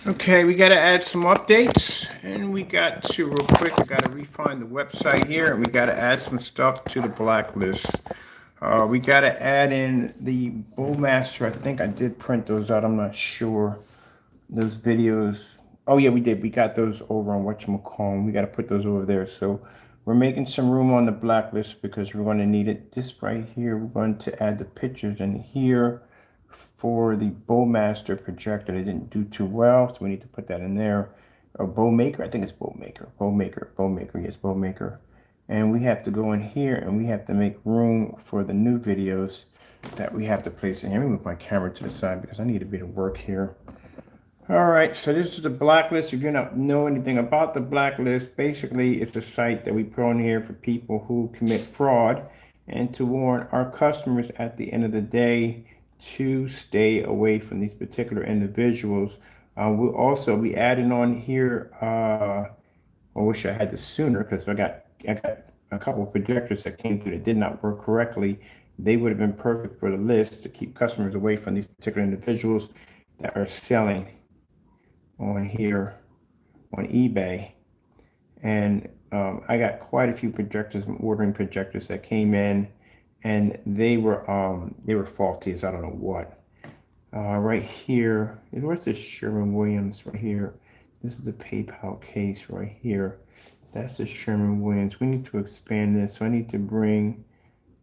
Okay, we got to add some updates, and we got to real quick. We got to refine the website here, and we got to add some stuff to the blacklist. We got to add in the Bowmaster. I think I did print those out. I'm not sure. Those videos. Oh yeah, we did. We got those over on whatchamacallit. We got to put those over there. So we're making some room on the blacklist because we're going to need it. This right here, we're going to add the pictures in here for the Bowmaster projector. They didn't do too well, so we need to put that in there. Or Bowmaker, I think it's Bowmaker. Bowmaker, yes, Bowmaker. And we have to go in here and we have to make room for the new videos that we have to place in here. Let me move my camera to the side because I need a bit of work here. All right, so this is the blacklist. If you don't know anything about the blacklist, basically it's a site that we put on here for people who commit fraud and to warn our customers at the end of the day to stay away from these particular individuals. We'll also be adding on here, I wish I had this sooner because I got a couple of projectors that came through that did not work correctly. They would have been perfect for the list to keep customers away from these particular individuals that are selling on here on eBay. And I got quite a few projectors, ordering projectors that came in, and they were faulty as I don't know what. Right here, where's this Sherwin-Williams right here? This is the PayPal case right here. That's the Sherwin-Williams. We need to expand this, so I need to bring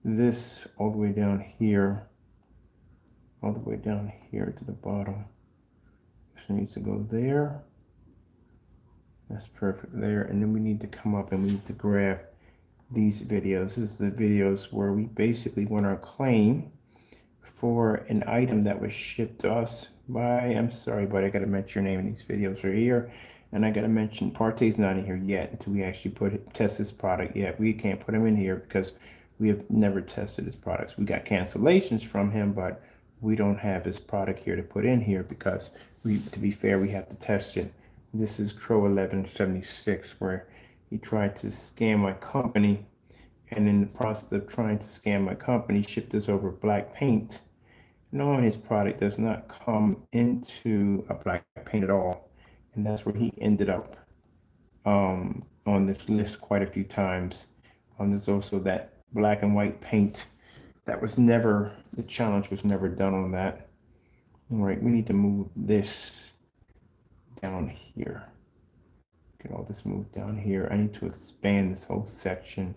this all the way down here, to the bottom. So it needs to go there. That's perfect there. And then we need to come up and we need to grab these videos. This is the videos where we basically want our claim for an item that was shipped to us by, I'm sorry, but I got to mention your name in these videos right here. And I got to mention Partay's not in here yet until we actually test this product yet. We can't put him in here because we have never tested his products. We got cancellations from him, but we don't have his product here to put in here because to be fair, we have to test it. This is Crow 1176 where he tried to scam my company, and in the process of trying to scam my company, shipped us over black paint, knowing his product does not come into a black paint at all. And that's where he ended up on this list quite a few times. There's also that black and white paint that was never, the challenge was never done on that. All right, we need to move this down here. Get all this moved down here. I need to expand this whole section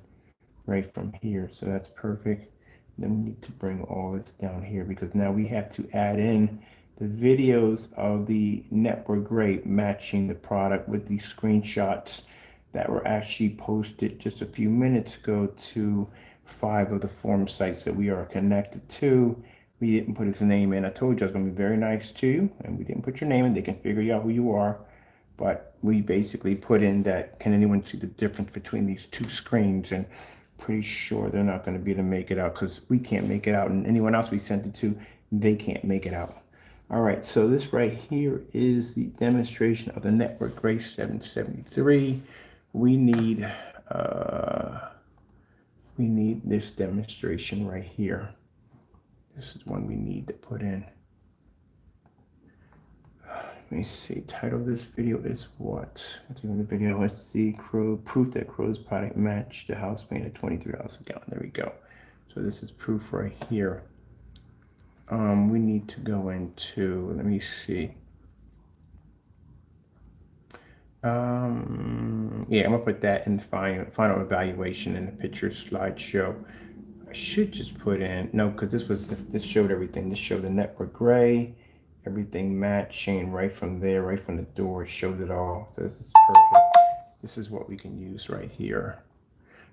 right from here. So that's perfect. Then we need to bring all this down here because now we have to add in the videos of the network gray matching the product with the screenshots that were actually posted just a few minutes ago to 5 of the forum sites that we are connected to. We didn't put his name in. I told you I was going to be very nice to you, and we didn't put your name in. They can figure out who you are. But we basically put in that, can anyone see the difference between these two screens? And pretty sure they're not going to be able to make it out because we can't make it out. And anyone else we sent it to, they can't make it out. All right, so this right here is the demonstration of the Network Gray 773. We need this demonstration right here. This is one we need to put in. Let me see. Title of this video is what? Doing the video. Let's see. Proof that Crow's product matched the house paint at $23 a gallon. There we go. So this is proof right here. We need to go into. Let me see. Yeah, I'm gonna put that in the final evaluation in the picture slideshow. I should just put in because this showed everything. This showed the network gray, everything matching right from there, right from the door. It showed it all. So this is perfect. This is what we can use right here.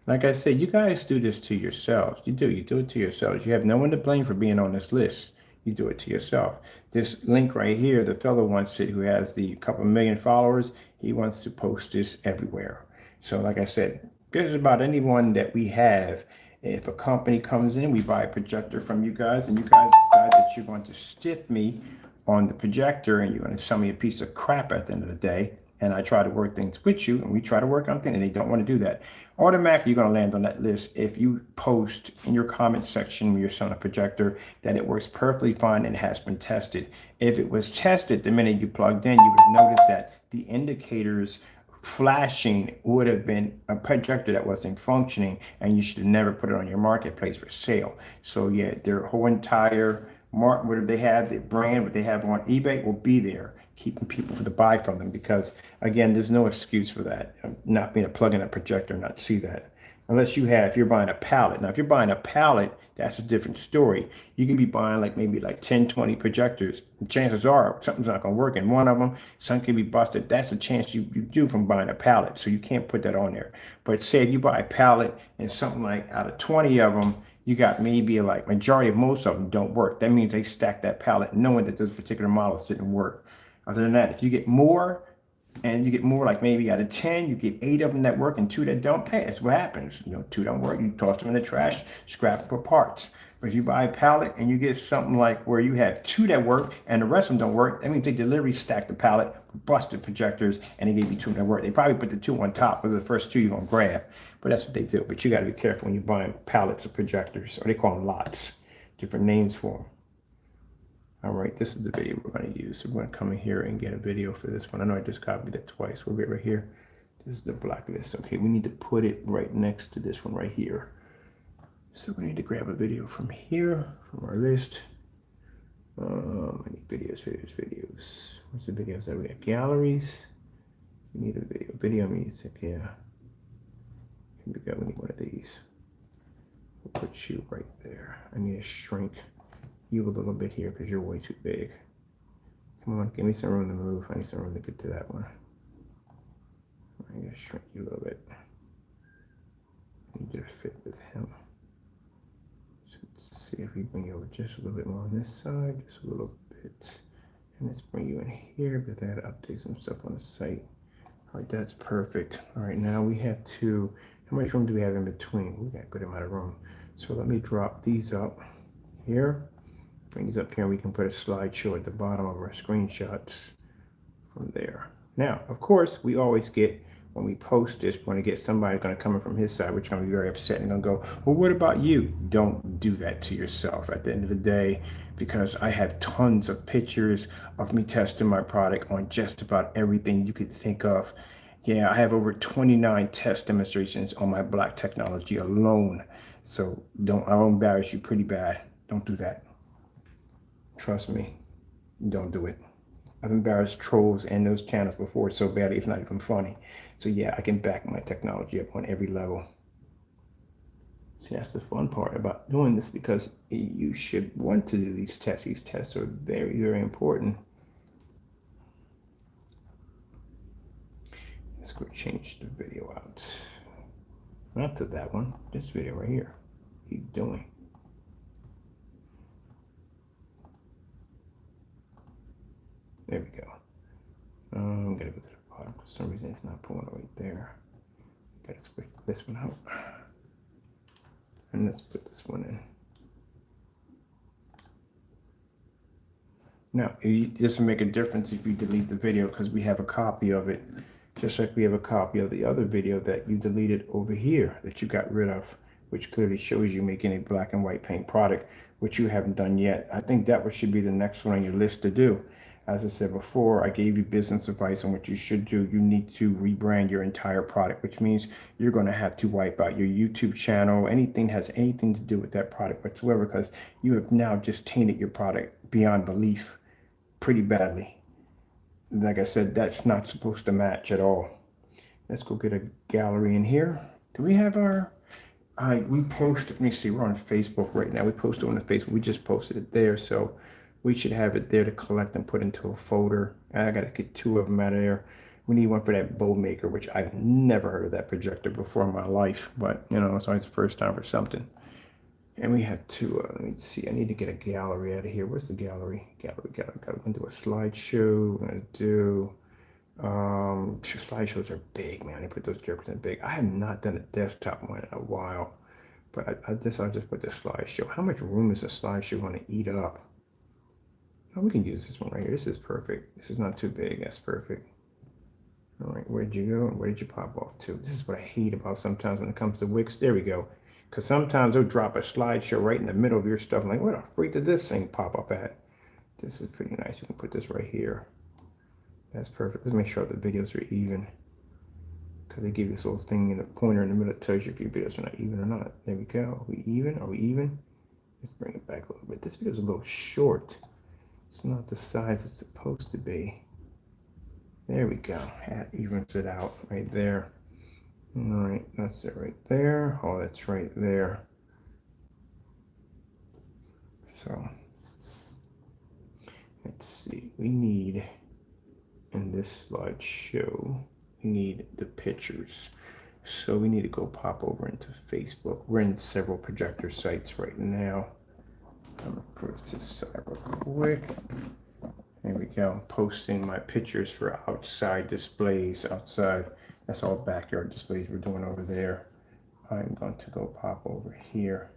Like I said, you guys do this to yourselves. You do it to yourselves. You have no one to blame for being on this list. You do it to yourself. This link right here, the fellow wants it who has the couple million followers. He wants to post this everywhere. So like I said, this is about anyone that we have. If a company comes in, we buy a projector from you guys, and you guys decide that you're going to stiff me on the projector and you're going to sell me a piece of crap at the end of the day, and I try to work things with you, and we try to work on things, and they don't want to do that, automatically you're going to land on that list if you post in your comment section when you're selling a projector that it works perfectly fine and has been tested. If it was tested the minute you plugged in, you would notice that the indicators flashing would have been a projector that wasn't functioning, and you should have never put it on your marketplace for sale. So yeah, their whole entire whatever they have, their brand, what they have on eBay will be there, keeping people to buy from them. Because again, there's no excuse for that. Not being a plug-in a projector, not see that. Unless you have, if you're buying a pallet. Now, if you're buying a pallet, that's a different story. You can be buying like maybe like 10, 20 projectors. Chances are something's not going to work in one of them. Some can be busted. That's a chance you do from buying a pallet. So you can't put that on there. But say if you buy a pallet and something like out of 20 of them, you got maybe like majority of most of them don't work. That means they stacked that pallet knowing that those particular models didn't work. Other than that, if you get more and you get more, like maybe out of 10, you get 8 of them that work and 2 that don't, hey, that's what happens. 2 don't work, you toss them in the trash, scrap them for parts. But if you buy a pallet and you get something like where you have 2 that work and the rest of them don't work, that means they deliberately stacked the pallet, busted projectors, and they gave you 2 that work. They probably put the 2 on top, but the first 2 you're going to grab. But that's what they do. But you got to be careful when you're buying pallets of projectors, or they call them lots, different names for them. All right, this is the video we're going to use. So we're going to come in here and get a video for this one. I know I just copied it twice. We'll get right here. This is the blacklist. Okay, we need to put it right next to this one right here. So we need to grab a video from here, from our list. I need videos. What's the videos that we got? Galleries. We need a video music, yeah. Here we go, we need one of these. We'll put you right there. I need to shrink you a little bit here because you're way too big. Come on, give me some room to move. I need some room to get to that one. I'm gonna shrink you a little bit. I need you to fit with him. So let's see if we bring you over just a little bit more on this side, just a little bit. And let's bring you in here, but I gotta update some stuff on the site. All right, that's perfect. All right, now we have to, how much room do we have in between? We got a good amount of room. So let me drop these up here. Bring these up here, and we can put a slideshow at the bottom of our screenshots from there. Now, of course, we always get, when we post this, we're going to get somebody going to come in from his side, which is going to be very upset and going to go, well, what about you? Don't do that to yourself at the end of the day, because I have tons of pictures of me testing my product on just about everything you could think of. Yeah, I have over 29 test demonstrations on my black technology alone. So I'll embarrass you pretty bad. Don't do that. Trust me, don't do it. I've embarrassed trolls and those channels before so badly it's not even funny. So yeah, I can back my technology up on every level. See, that's the fun part about doing this, because you should want to do these tests. These tests are very, very important. Let's go change the video out. Not to that one, this video right here. What are you doing? There we go. I'm gonna go to the bottom. For some reason, it's not pulling right there. Gotta switch this one out. And let's put this one in. Now, it doesn't make a difference if you delete the video, because we have a copy of it, just like we have a copy of the other video that you deleted over here that you got rid of, which clearly shows you making a black and white paint product, which you haven't done yet. I think that should be the next one on your list to do. As I said before, I gave you business advice on what you should do. You need to rebrand your entire product, which means you're going to have to wipe out your YouTube channel, anything has anything to do with that product whatsoever, because you have now just tainted your product beyond belief pretty badly. Like I said, that's not supposed to match at all. Let's go get a gallery in here. Do we have our, we posted, let me see, we're on Facebook right now. We posted on the Facebook, we just posted it there. So we should have it there to collect and put into a folder. I got to get 2 of them out of there. We need one for that bow maker, which I've never heard of that projector before in my life, but it's always the first time for something. And we have 2, let me see, I need to get a gallery out of here. Where's the gallery? Gallery. We're gonna do a slideshow. We're gonna do, slideshows are big, man. They put those jokers in big. I have not done a desktop one in a while, but I'll just put the slideshow. How much room is a slideshow gonna eat up? Oh, we can use this one right here. This is perfect. This is not too big. That's perfect. All right, where'd you go? Where did you pop off to? This is what I hate about sometimes when it comes to Wix. There we go. Because sometimes they'll drop a slideshow right in the middle of your stuff. I'm like, where the freak did this thing pop up at? This is pretty nice. You can put this right here. That's perfect. Let's make sure the videos are even. Because they give you this little thing in the pointer in the middle that tells you if your videos are not even or not. There we go. Are we even? Are we even? Let's bring it back a little bit. This video is a little short. It's not the size it's supposed to be. There we go. That evens it out right there. All right, that's it right there. Oh, that's right there. So let's see. We need, in this slideshow, we need the pictures. So we need to go pop over into Facebook. We're in several projector sites right now. I'm gonna put this side real quick. There we go. I'm posting my pictures for outside displays. Outside, that's all backyard displays we're doing over there. I'm going to go pop over here.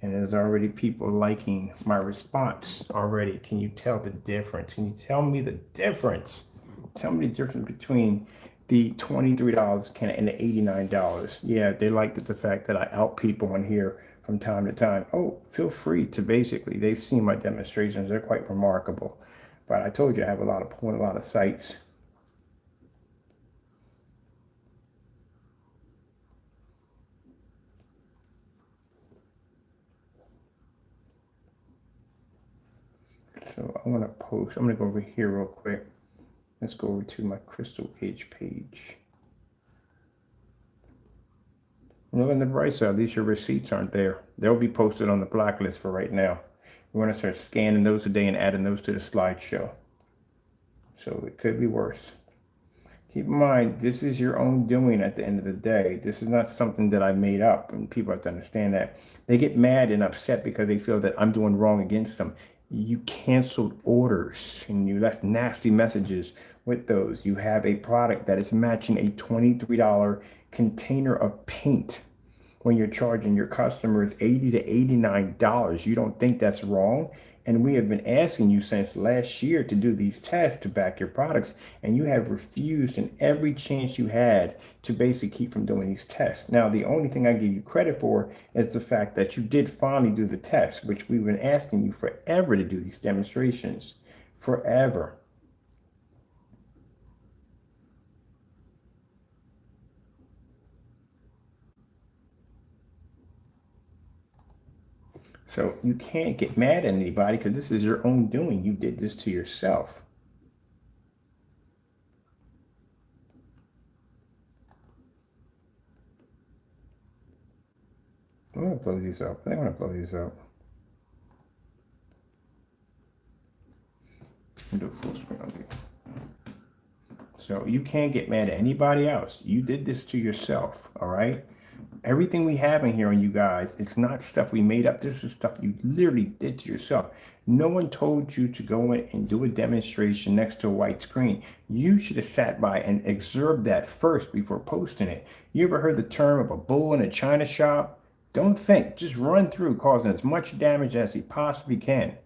And there's already people liking my response already. Can you tell the difference? Can you tell me the difference? Tell me the difference between the $23 can and the $89. Yeah, they liked the fact that I out people on here from time to time. Oh, feel free to basically, they've seen my demonstrations. They're quite remarkable. But I told you I have a lot of sites. So I'm gonna post, I'm gonna go over here real quick. Let's go over to my Crystal Age page. Look on the bright side, at least your receipts aren't there. They'll be posted on the blacklist for right now. We're going to start scanning those today and adding those to the slideshow. So it could be worse. Keep in mind, this is your own doing at the end of the day. This is not something that I made up, and people have to understand that. They get mad and upset because they feel that I'm doing wrong against them. You canceled orders and you left nasty messages with those. You have a product that is matching a $23 container of paint when you're charging your customers $80 to $89. You don't think that's wrong? And we have been asking you since last year to do these tests to back your products, and you have refused in every chance you had to basically keep from doing these tests. Now, the only thing I give you credit for is the fact that you did finally do the test, which we've been asking you forever to do these demonstrations. Forever. So you can't get mad at anybody because this is your own doing. You did this to yourself. I'm gonna blow these up. I want to blow these up. Do full screen on these. So you can't get mad at anybody else. You did this to yourself. All right. Everything we have in here on you guys, it's not stuff we made up. This is stuff you literally did to yourself. No one told you to go in and do a demonstration next to a white screen. You should have sat by and observed that first before posting it. You ever heard the term of a bull in a china shop? Don't think, just run through causing as much damage as he possibly can.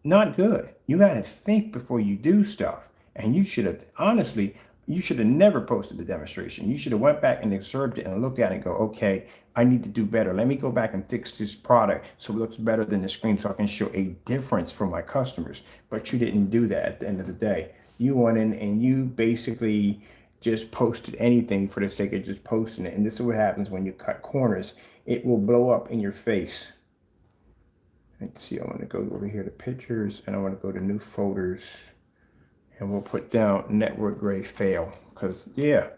Not good. You got to think before you do stuff. And you should have, honestly, you should have never posted the demonstration. You should have went back and observed it and looked at it and go, okay, I need to do better. Let me go back and fix this product so it looks better than the screen so I can show a difference for my customers. But you didn't do that at the end of the day. You went in and you basically just posted anything for the sake of just posting it. And this is what happens when you cut corners. It will blow up in your face. Let's see, I want to go over here to pictures and I want to go to new folders. And we'll put down network grade fail because yeah,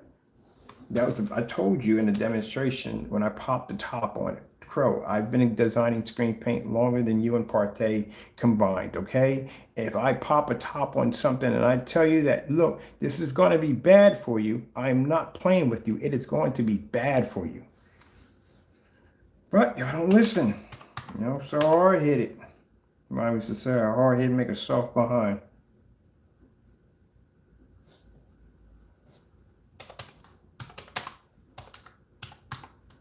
that was I told you in the demonstration when I popped the top on it. Crow, I've been designing screen paint longer than you and Partey combined. Okay, if I pop a top on something and I tell you that look, this is going to be bad for you, I'm not playing with you. It is going to be bad for you. But y'all don't listen. You know, so hard headed. Mom used to say, a hard head make a soft behind.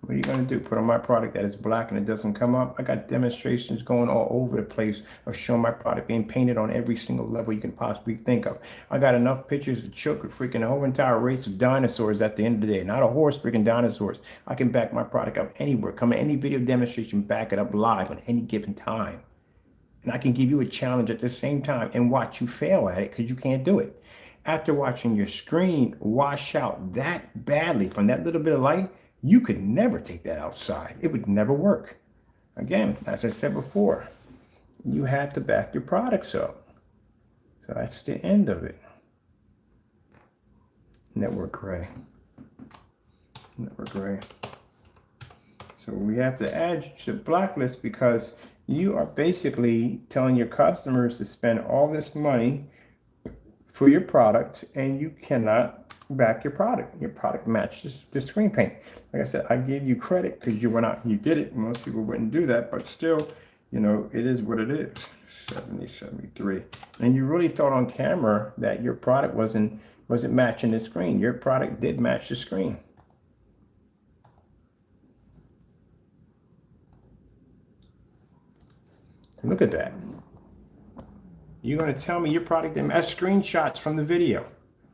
What are you going to do? Put on my product that is black and it doesn't come up? I got demonstrations going all over the place of showing my product being painted on every single level you can possibly think of. I got enough pictures to choke a freaking whole entire race of dinosaurs at the end of the day. Not a horse, freaking dinosaurs. I can back my product up anywhere. Come in any video demonstration, back it up live on any given time. And I can give you a challenge at the same time and watch you fail at it because you can't do it. After watching your screen wash out that badly from that little bit of light, you could never take that outside. It would never work. Again, as I said before, you have to back your products up. So that's the end of it. Network gray. Network gray. So we have to add to the blacklist because you are basically telling your customers to spend all this money for your product and you cannot back your product. Your product matches the screen paint. Like I said, I give you credit because you did it. Most people wouldn't do that, but still, you know, it is what it is. 70, 73. And you really thought on camera that your product wasn't matching the screen. Your product did match the screen. Look at that. You're going to tell me your product didn't match? Screenshots from the video.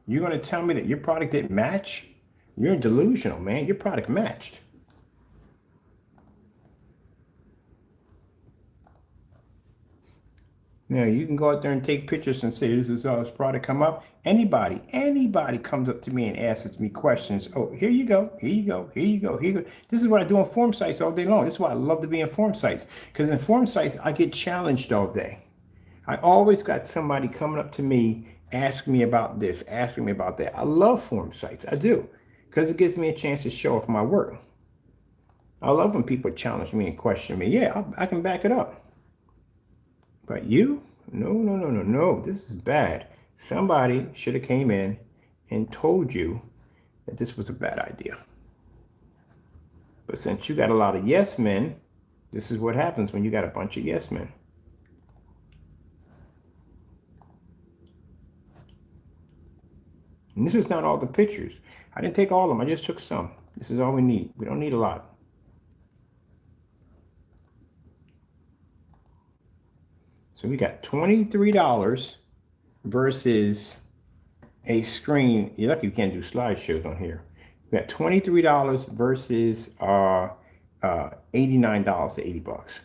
You're going to tell me that your product didn't match? You're delusional, man. Your product matched. Now, you can go out there and take pictures and say, this is how this product come up. Anybody comes up to me and asks me questions. Oh, here you go, here you go, here you go, here you go. This is what I do on forum sites all day long. This is why I love to be in forum sites. Because in forum sites, I get challenged all day. I always got somebody coming up to me, asking me about this, asking me about that. I love forum sites. I do. Because it gives me a chance to show off my work. I love when people challenge me and question me. Yeah, I can back it up. But you? No. This is bad. Somebody should have came in and told you that this was a bad idea. But since you got a lot of yes men, this is what happens when you got a bunch of yes men. And this is not all the pictures. I didn't take all of them. I just took some. This is all we need. We don't need a lot. So we got $23 versus a screen. You're lucky you can't do slideshows on here. We got $23 versus $89 to 80 bucks.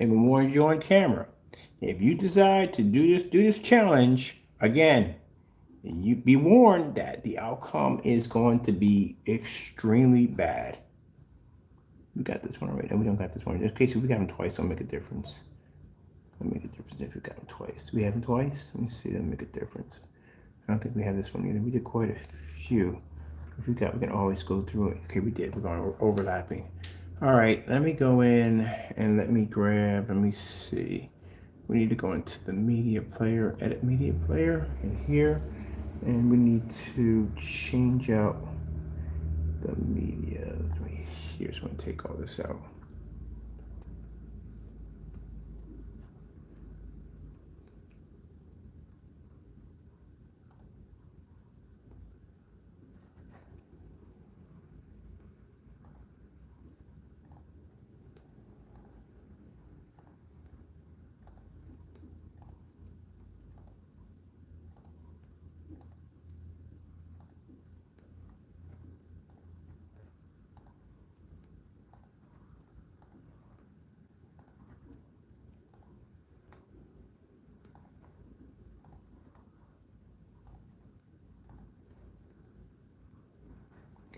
I even warned you on camera. If you decide to do this challenge again, you be warned that the outcome is going to be extremely bad. We got this one already. No, we don't got this one. In case we got them twice, it'll make a difference. It'll make a difference if we got them twice. Do we have them twice? Let me see. That'll make a difference. I don't think we have this one either. We did quite a few. If we can always go through it. Okay, we did. We're going overlapping. All right, let me go in and let me see. We need to go into the media player, edit media player in here. And we need to change out the media. Here's going to take all this out.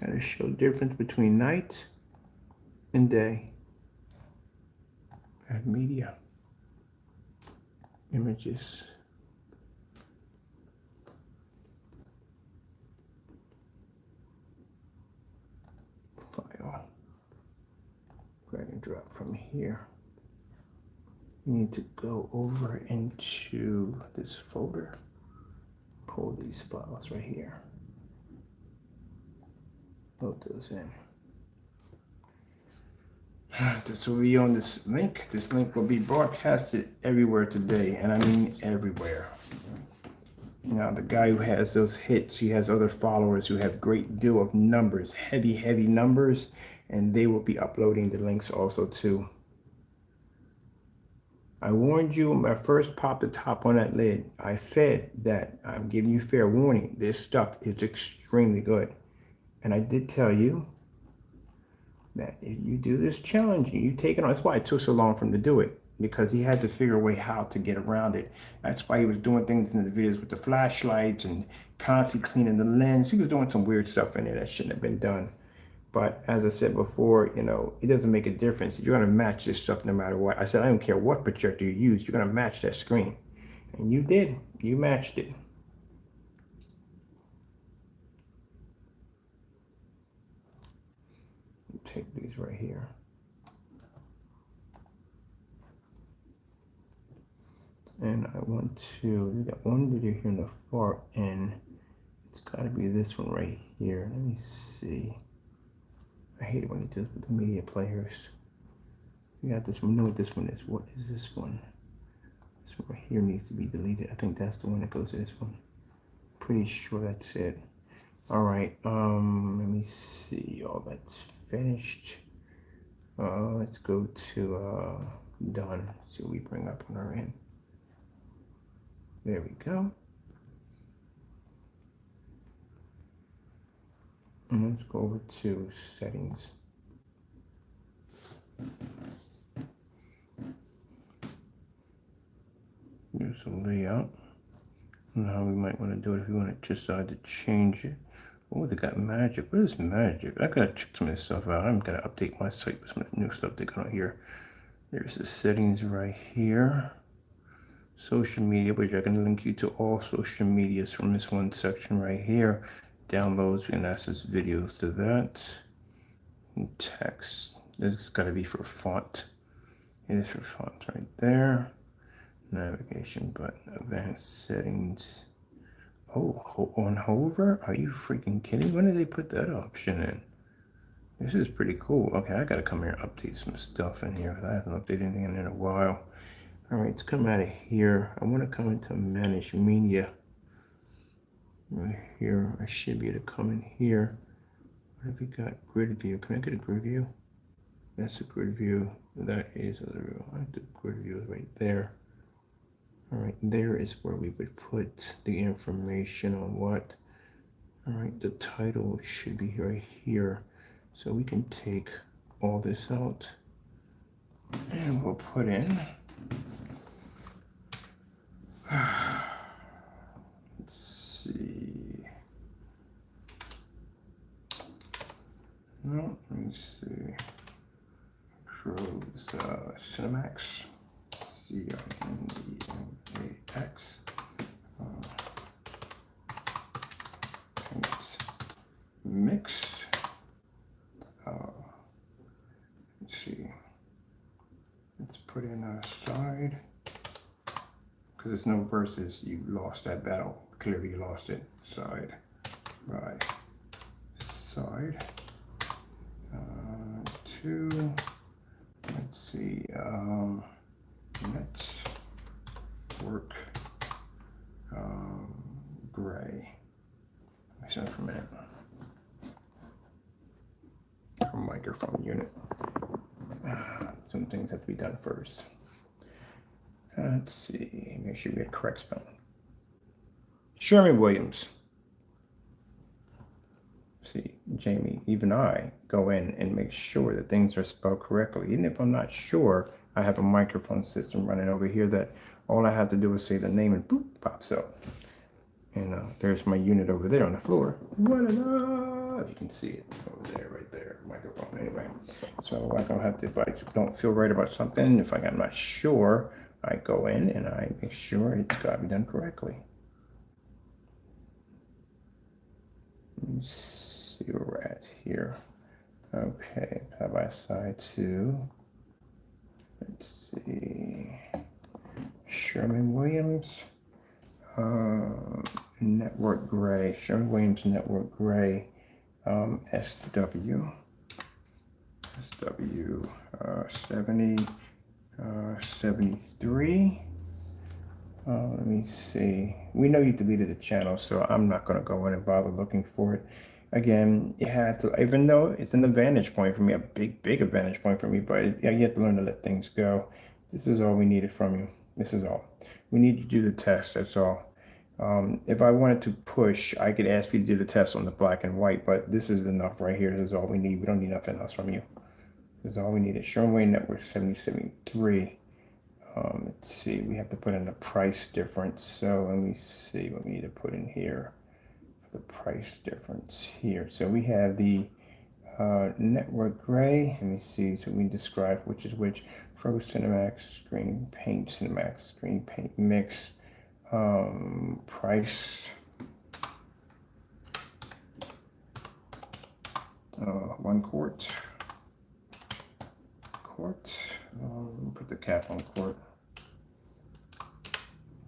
Got to show difference between night and day. Add media, images. file. Drag and drop from here. You need to go over into this folder. Pull these files right here. Load those in. This will be on this link. This link will be broadcasted everywhere today, and I mean everywhere. Now, the guy who has those hits, he has other followers who have great deal of numbers, heavy numbers, and they will be uploading the links also too. I warned you when I first popped the top on that lid. I said that I'm giving you fair warning. This stuff is extremely good. And I did tell you that if you do this challenge, you take it on. That's why it took so long for him to do it, because he had to figure a way how to get around it. That's why he was doing things in the videos with the flashlights and constantly cleaning the lens. He was doing some weird stuff in there that shouldn't have been done. But as I said before, you know, it doesn't make a difference. You're going to match this stuff no matter what. I said, I don't care what projector you use. You're going to match that screen. And you did. You matched it. Take these right here. And I want to, we got one video here in the far end. It's got to be this one right here. Let me see. I hate it when it does with the media players. We got this one. We know what this one is. What is this one? This one right here needs to be deleted. I think that's the one that goes to this one. Pretty sure that's it. All right. Let me see. All that's finished. Let's go to done. See what we bring up on our end. There we go. And let's go over to settings. There's a layout. And how we might want to do it if we want to decide to change it. Oh, they got magic. What is magic? I gotta check some of this stuff out. I'm gonna update my site with some of the new stuff they got on here. There's the settings right here. Social media, which I can link you to all social medias from this one section right here. Downloads and access videos to that. And text. This has got to be for font. It is for font right there. Navigation button. Advanced settings. Oh, on hover? Are you freaking kidding? When did they put that option in? This is pretty cool. Okay, I gotta come here and update some stuff in here. I haven't updated anything in a while. All right, let's come out of here. I want to come into manage media. Right here, I should be able to come in here. What have we got? Grid view. Can I get a grid view? That's a grid view. That is a the grid view is right there. All right, there is where we would put the information on what. All right, the title should be right here. So we can take all this out and we'll put in. Let's see. No, let me see. Pros Cinemax. CINEMAX. Mix. Let's see. Let's put in a side. Because there's no verses, you lost that battle. Clearly you lost it. Side by side. Two. Let's see. Network gray. Let me for a minute. Microphone unit. Some things have to be done first. Let's see. Make sure we get correct spelling. Sherman Williams. See, Jamie, even I go in and make sure that things are spelled correctly. Even if I'm not sure, I have a microphone system running over here that all I have to do is say the name and boop, pops up. And there's my unit over there on the floor. Voila! If you can see it over there, right there, microphone. Anyway, so I don't have to, if I don't feel right about something, if I'm not sure, I go in and I make sure it's got to be done correctly. Let me see where we're at here. Okay, side by side too. Let's see. Sherwin-Williams Network Gray. Sherwin-Williams Network Gray SW 70 73. Let me see. We know you deleted the channel, so I'm not going to go in and bother looking for it. Again, you had to, even though it's an advantage point for me, a big advantage point for me, but yeah, you have to learn to let things go. This is all we needed from you. This is all. We need you to do the test, that's all. If I wanted to push, I could ask you to do the test on the black and white, but this is enough right here. This is all we need. We don't need nothing else from you. This is all we needed. Sherwin Network 7073. Let's see, we have to put in the price difference. So let me see what we need to put in here. The price difference here. So we have the network gray. Let me see. So we describe which is which. Pro Cinemax Screen Paint, Cinemax Screen Paint Mix. Price. 1 quart. Put the cap on quart.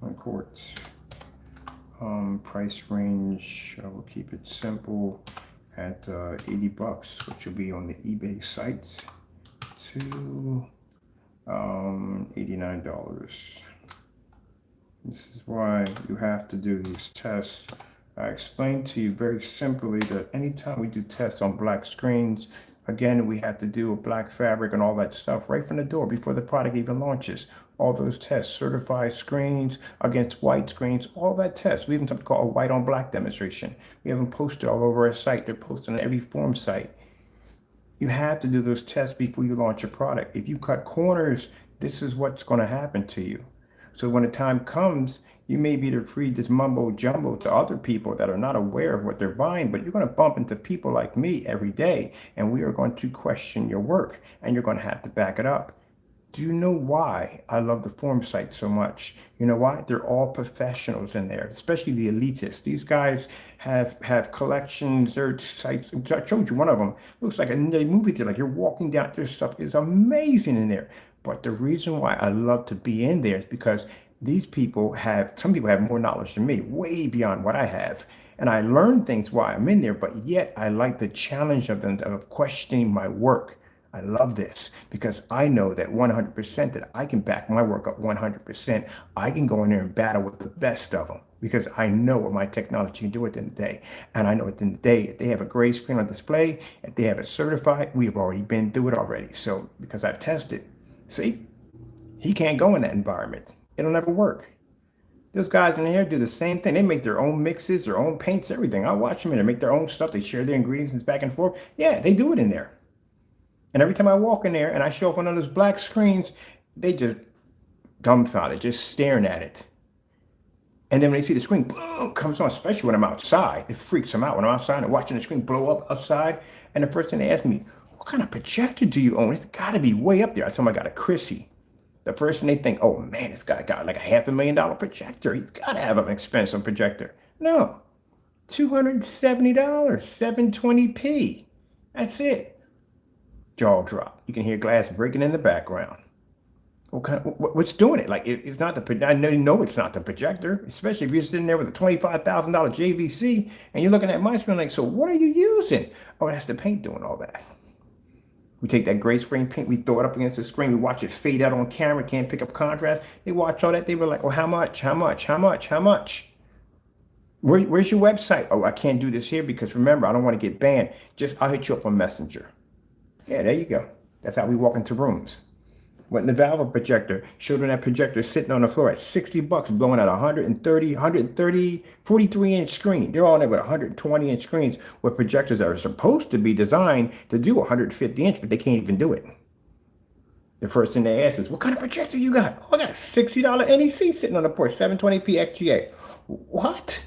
1 quart. Price range, we'll keep it simple at 80 bucks, which will be on the eBay site, to $89. This is why you have to do these tests. I explained to you very simply that anytime we do tests on black screens, again, we have to do a black fabric and all that stuff right from the door before the product even launches. All those tests, certified screens against white screens, all that test. We even something called a white on black demonstration. We have them posted all over our site. They're posted on every form site. You have to do those tests before you launch a product. If you cut corners, this is what's going to happen to you. So when the time comes, you may be to feed this mumbo jumbo to other people that are not aware of what they're buying, but you're going to bump into people like me every day, and we are going to question your work, and you're going to have to back it up. Do you know why I love the forum site so much? You know why? They're all professionals in there, especially the elitists. These guys have collections, their sites. I showed you one of them. Looks like a movie theater. Like you're walking down. Their stuff is amazing in there. But the reason why I love to be in there is because these people some people have more knowledge than me, way beyond what I have. And I learn things while I'm in there, but yet I like the challenge of them, of questioning my work. I love this because I know that 100% that I can back my work up 100%. I can go in there and battle with the best of them because I know what my technology can do at the end of the day. And I know at the end of the day, if they have a gray screen on display, if they have it certified, we've already been through it already. So because I've tested, see, he can't go in that environment. It'll never work. Those guys in here do the same thing. They make their own mixes, their own paints, everything. I watch them and they make their own stuff. They share their ingredients back and forth. Yeah, they do it in there. And every time I walk in there and I show up on one of those black screens, they just dumbfounded, just staring at it. And then when they see the screen, boom, comes on, especially when I'm outside. It freaks them out when I'm outside and watching the screen blow up outside. And the first thing they ask me, what kind of projector do you own? It's got to be way up there. I told them I got a Chrissy. The first thing they think, oh man, this guy got like a $500,000 projector. He's got to have an expensive projector. No, $270, 720p. That's it. Jaw drop. You can hear glass breaking in the background. What's doing it? Like it's not the. I know it's not the projector, especially if you're sitting there with a $25,000 JVC and you're looking at my screen like, so what are you using? Oh, that's the paint doing all that. We take that gray screen paint, we throw it up against the screen, we watch it fade out on camera, can't pick up contrast. They watch all that. They were like, well, how much? How much? How much? How much? Where's your website? Oh, I can't do this here because remember, I don't want to get banned. I'll hit you up on Messenger. Yeah, there you go. That's how we walk into rooms. Went in the Valve projector, showed them that projector sitting on the floor at 60 bucks, blowing at 130, 43-inch screen. They're all there with 120-inch screens with projectors that are supposed to be designed to do 150-inch, but they can't even do it. The first thing they ask is, what kind of projector you got? Oh, I got a $60 NEC sitting on the porch, 720p XGA. What?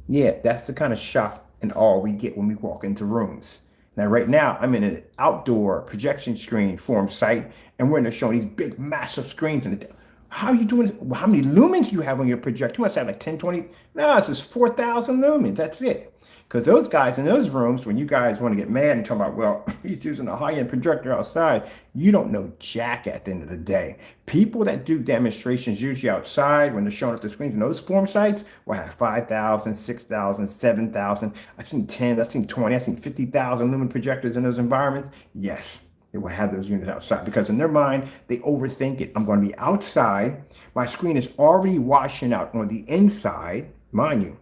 Yeah, that's the kind of shock and awe we get when we walk into rooms. Now, right now, I'm in an outdoor projection screen forum site, and we're in there showing these big, massive screens. And How are you doing this? Well, how many lumens do you have on your projector? You must have like 10, 20. No, it's just 4,000 lumens. That's it. Because those guys in those rooms, when you guys want to get mad and talk about, well, he's using a high-end projector outside, you don't know jack at the end of the day. People that do demonstrations usually outside when they're showing up the screens in those form sites will have 5,000, 6,000, 7,000. I've seen 10, I've seen 20, I've seen 50,000 lumen projectors in those environments. Yes, they will have those units outside because in their mind, they overthink it. I'm going to be outside. My screen is already washing out on the inside, mind you.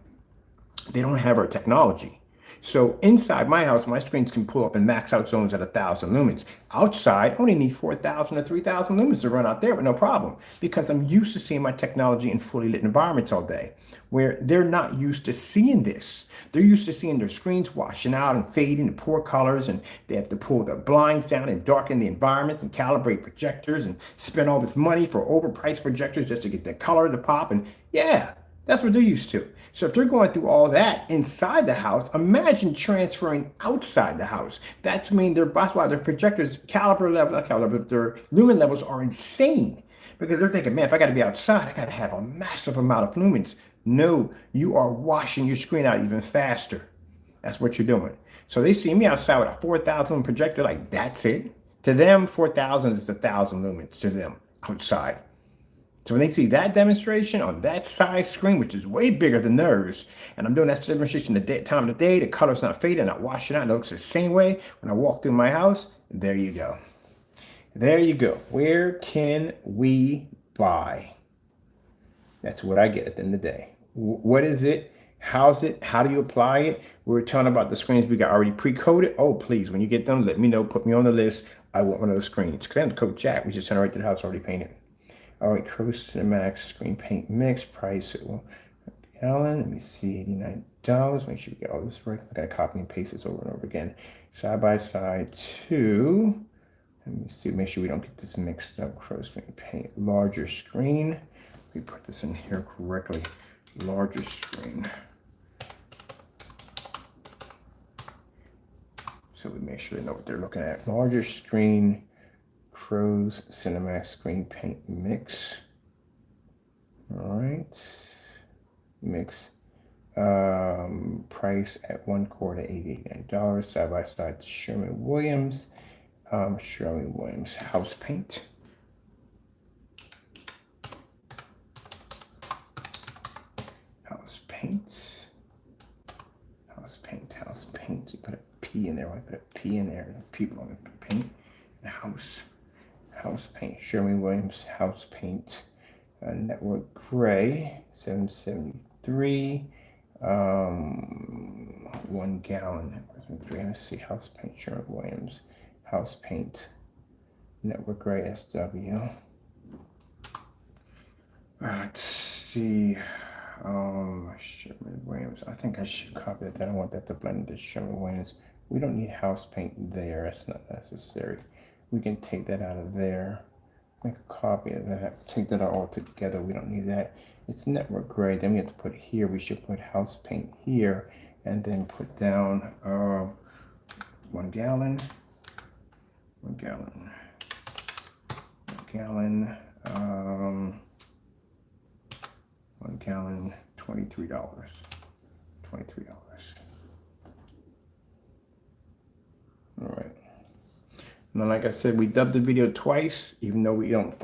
They don't have our technology. So inside my house, my screens can pull up and max out zones at 1,000 lumens. Outside, I only need 4,000 or 3,000 lumens to run out there with no problem because I'm used to seeing my technology in fully lit environments all day, where they're not used to seeing this. They're used to seeing their screens washing out and fading to poor colors, and they have to pull the blinds down and darken the environments and calibrate projectors and spend all this money for overpriced projectors just to get the color to pop. And yeah, that's what they're used to. So if they're going through all that inside the house, imagine transferring outside the house. That's that's why their projectors caliber level, not caliber, but their lumen levels are insane. Because they're thinking, man, if I got to be outside, I got to have a massive amount of lumens. No, you are washing your screen out even faster. That's what you're doing. So they see me outside with a 4,000 lumen projector, like that's it. To them, 4,000 is 1,000 lumens to them outside. So when they see that demonstration on that size screen, which is way bigger than theirs, and I'm doing that demonstration the time of the day, the color's not fading, not washing out, it looks the same way when I walk through my house, there you go. There you go. Where can we buy? That's what I get at the end of the day. What is it? How's it? How do you apply it? We were talking about the screens we got already pre-coded. Oh, please, when you get them, let me know. Put me on the list. I want one of those screens. Because I have the code Jack. We just sent it right to the house already painted. All right, Crow Cinemax screen paint mix price. Gallon. Let me see, $89. Make sure we get all this right. I got to copy and paste this over and over again. Side by side two. Let me see. Make sure we don't get this mixed up. Crow screen paint. Larger screen. We put this in here correctly. Larger screen. So we make sure they know what they're looking at. Larger screen. Crow's Cinemax screen paint mix. All right, mix. Price at one quart at $88. Side by side Sherwin-Williams. Sherwin-Williams house paint. House paint. House paint. House paint. You put a P in there. I put a P in there. People on the paint. House paint, Sherwin-Williams house paint, network gray, 773, 1 gallon. Let's see, house paint, Sherwin-Williams house paint, network gray, SW. Let's see, Sherwin-Williams. I think I should copy that. I don't want that to blend into Sherwin-Williams. We don't need house paint there. That's not necessary. We can take that out of there, make a copy of that, take that out all together. We don't need that. It's network gray. Then we have to put here, we should put house paint here and then put down 1 gallon, 1 gallon, 1 gallon, 1 gallon, $23, $23. All right. Now, like I said, we dubbed the video twice, even though we don't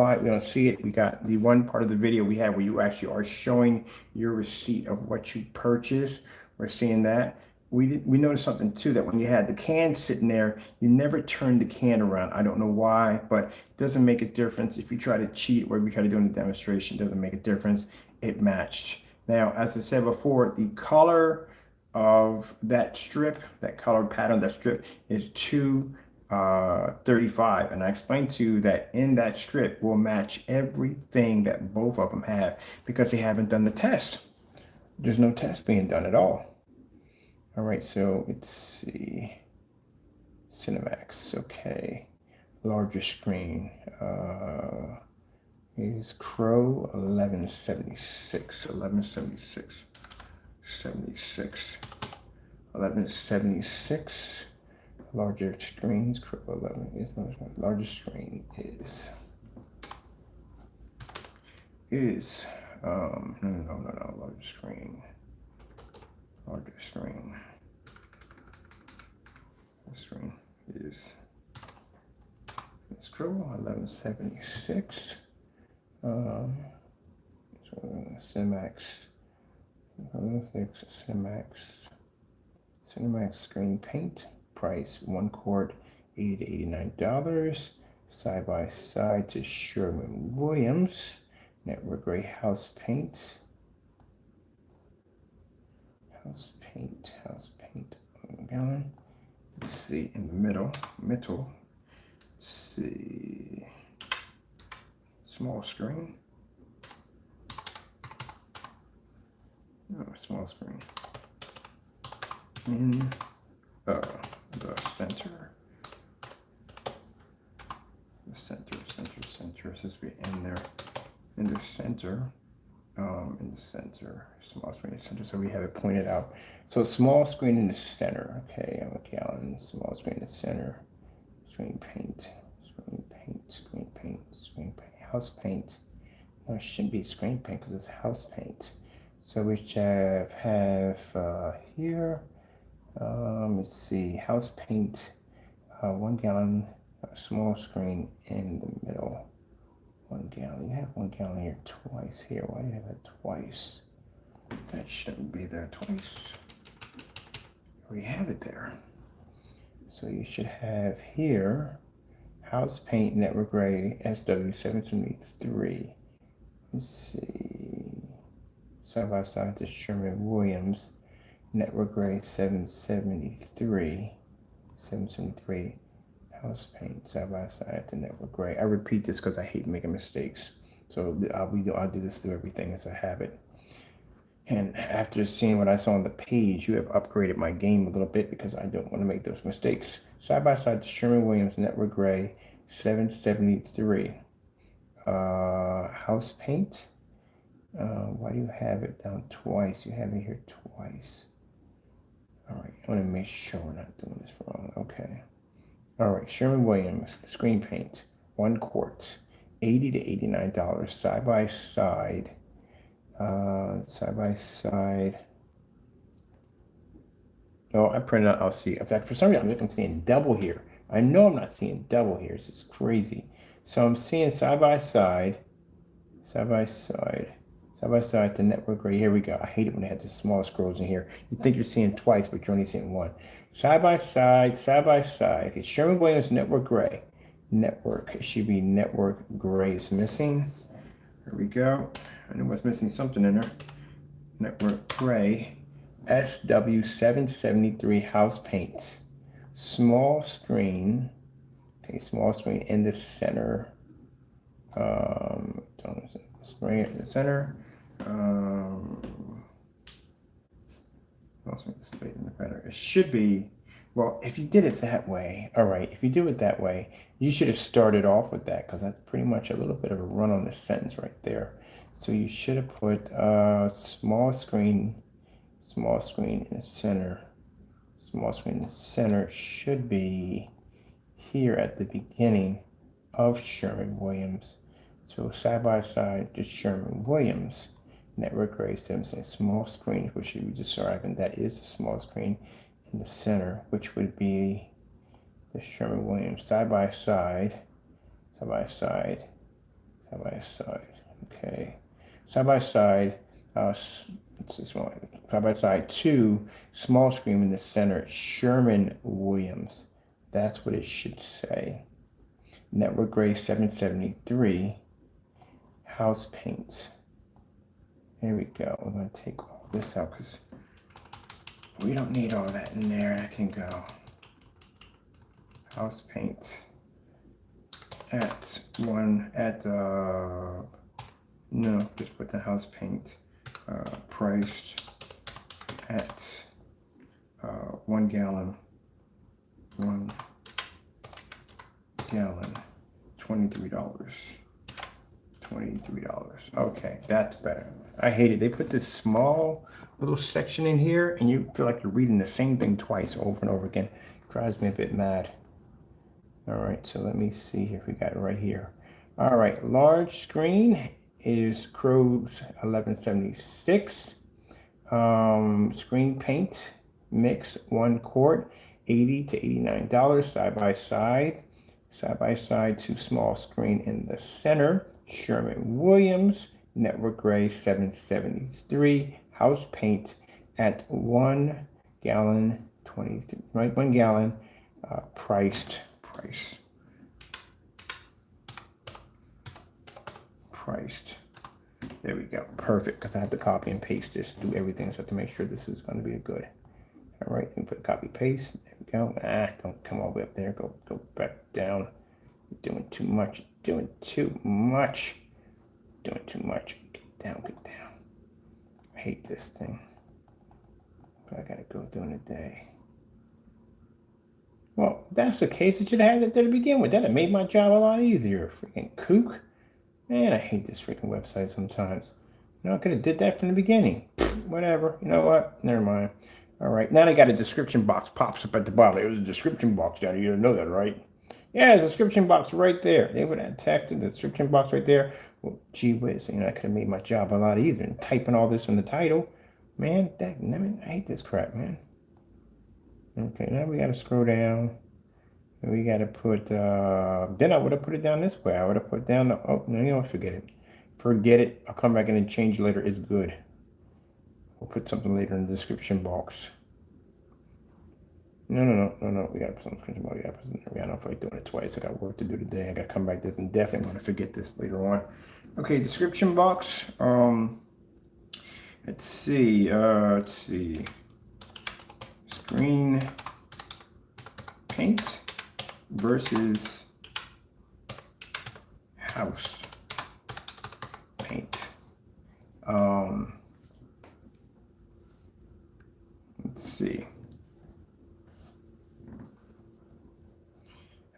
see it. We got the one part of the video we have where you actually are showing your receipt of what you purchased. We're seeing that. We noticed something too, that when you had the can sitting there, you never turned the can around. I don't know why, but it doesn't make a difference. If you try to cheat or if you try to do in the demonstration, it doesn't make a difference. It matched. Now, as I said before, the color of that strip, that color pattern, that strip is 235, and I explained to you that in that strip will match everything that both of them have because they haven't done the test. There's no test being done at all. All right, so let's see. Cinemax, okay. Larger screen is Crow 1176, 1176. Larger screens, Crow 11 is larger screen is is, no, larger screen. Larger screen. The screen is scroll 1176. Cinemax. Cinemax screen paint. Price 1 quart, $80 to $89. Side by side to Sherwin-Williams. Network Gray house paint. House paint. 1 gallon. Let's see in the middle. Let's see. Small screen. Oh, small screen. In the center. The center. It's supposed to be in there. In the center. Small screen in the center. So we have it pointed out. So small screen in the center. Okay, I'm a gallon. Small screen in the center. Screen paint. House paint. No, it shouldn't be screen paint because it's house paint. So we have here. Let's see. House paint. 1 gallon. Small screen in the middle. 1 gallon. You have 1 gallon here twice here. Why do you have that twice? That shouldn't be there twice. You already have it there. So you should have here house paint Network Gray SW773. Let's see. Side by side to Sherwin-Williams Network Gray 773. House paint side by side to Network Gray. I repeat this because I hate making mistakes. So I'll do this through everything as a habit. And after seeing what I saw on the page, you have upgraded my game a little bit because I don't want to make those mistakes. Side by side to Sherwin-Williams Network Gray 773. House paint. Why do you have it down twice? You have it here twice. All right, I want to make sure we're not doing this wrong. Okay. All right, Sherwin-Williams screen paint, 1 quart, $80 to $89. Side by side. Oh, I printed out. I'll see. In fact, for some reason, I'm seeing double here. I know I'm not seeing double here. It's just crazy. So I'm seeing side by side the Network Gray. Here we go. I hate it when they have the small scrolls in here. You think you're seeing twice, but you're only seeing one. Side by side. Okay, Sherwin-Williams Network Gray. It should be Network Gray is missing. Here we go. I know what's missing something in there. Network Gray SW773 house paint. Small screen. Okay, small screen in the center. Screen in the center. It should be, well, if you did it that way, all right, if you do it that way, you should have started off with that because that's pretty much a little bit of a run on the sentence right there. So you should have put small screen in the center. Small screen in the center should be here at the beginning of Sherwin-Williams. So side by side to Sherwin-Williams Network Gray 7 small screen, which we just arrived, and that is the small screen in the center, which would be the Sherwin-Williams side by side. Okay, side by side. Side by side to small screen in the center, Sherwin-Williams. That's what it should say. Network Gray 773 house paint. There we go. We're going to take all this out because we don't need all that in there. That can go. House paint just put the house paint priced at 1 gallon. $23. Okay, that's better. I hate it. They put this small little section in here and you feel like you're reading the same thing twice over and over again. It drives me a bit mad. All right, so let me see if we got it right here. All right, large screen is Crow's 1176. Screen paint mix, 1 quart, $80 to $89. Side by side, 2 small screen in the center. Sherwin-Williams Network Gray 773. House paint at 1 gallon, 23, right? 1 gallon. Price. There we go. Perfect, because I have to copy and paste this, do everything, so I have to make sure this is going to be good. All right, and put copy paste. There we go. Don't come all the way up there. Go back down. You're doing too much. Get down. I hate this thing, but I gotta go during the day. Well, if that's the case, it should have had it there to begin with. That'd have made my job a lot easier. Freaking kook. Man, I hate this freaking website sometimes. You know, I could have did that from the beginning. Whatever. You know what? Never mind. All right. Now they got a description box pops up at the bottom. It was a description box down here. You know that, right? Yeah, there's a description box right there. They would have texted the description box right there. Well, gee whiz. You know, I could have made my job a lot easier than typing all this in the title. Man, I hate this crap, man. Okay, now we got to scroll down. We got to put, then I would have put it down this way. I would have put down, oh, no, you know, forget it. I'll come back in and change later. It's good. We'll put something later in the description box. No. We got to put something in the description box. I don't know if I'm doing it twice. I got work to do today. I got to come back to this and definitely want to forget this later on. Okay, description box. Let's see. Screen paint versus house paint. Let's see.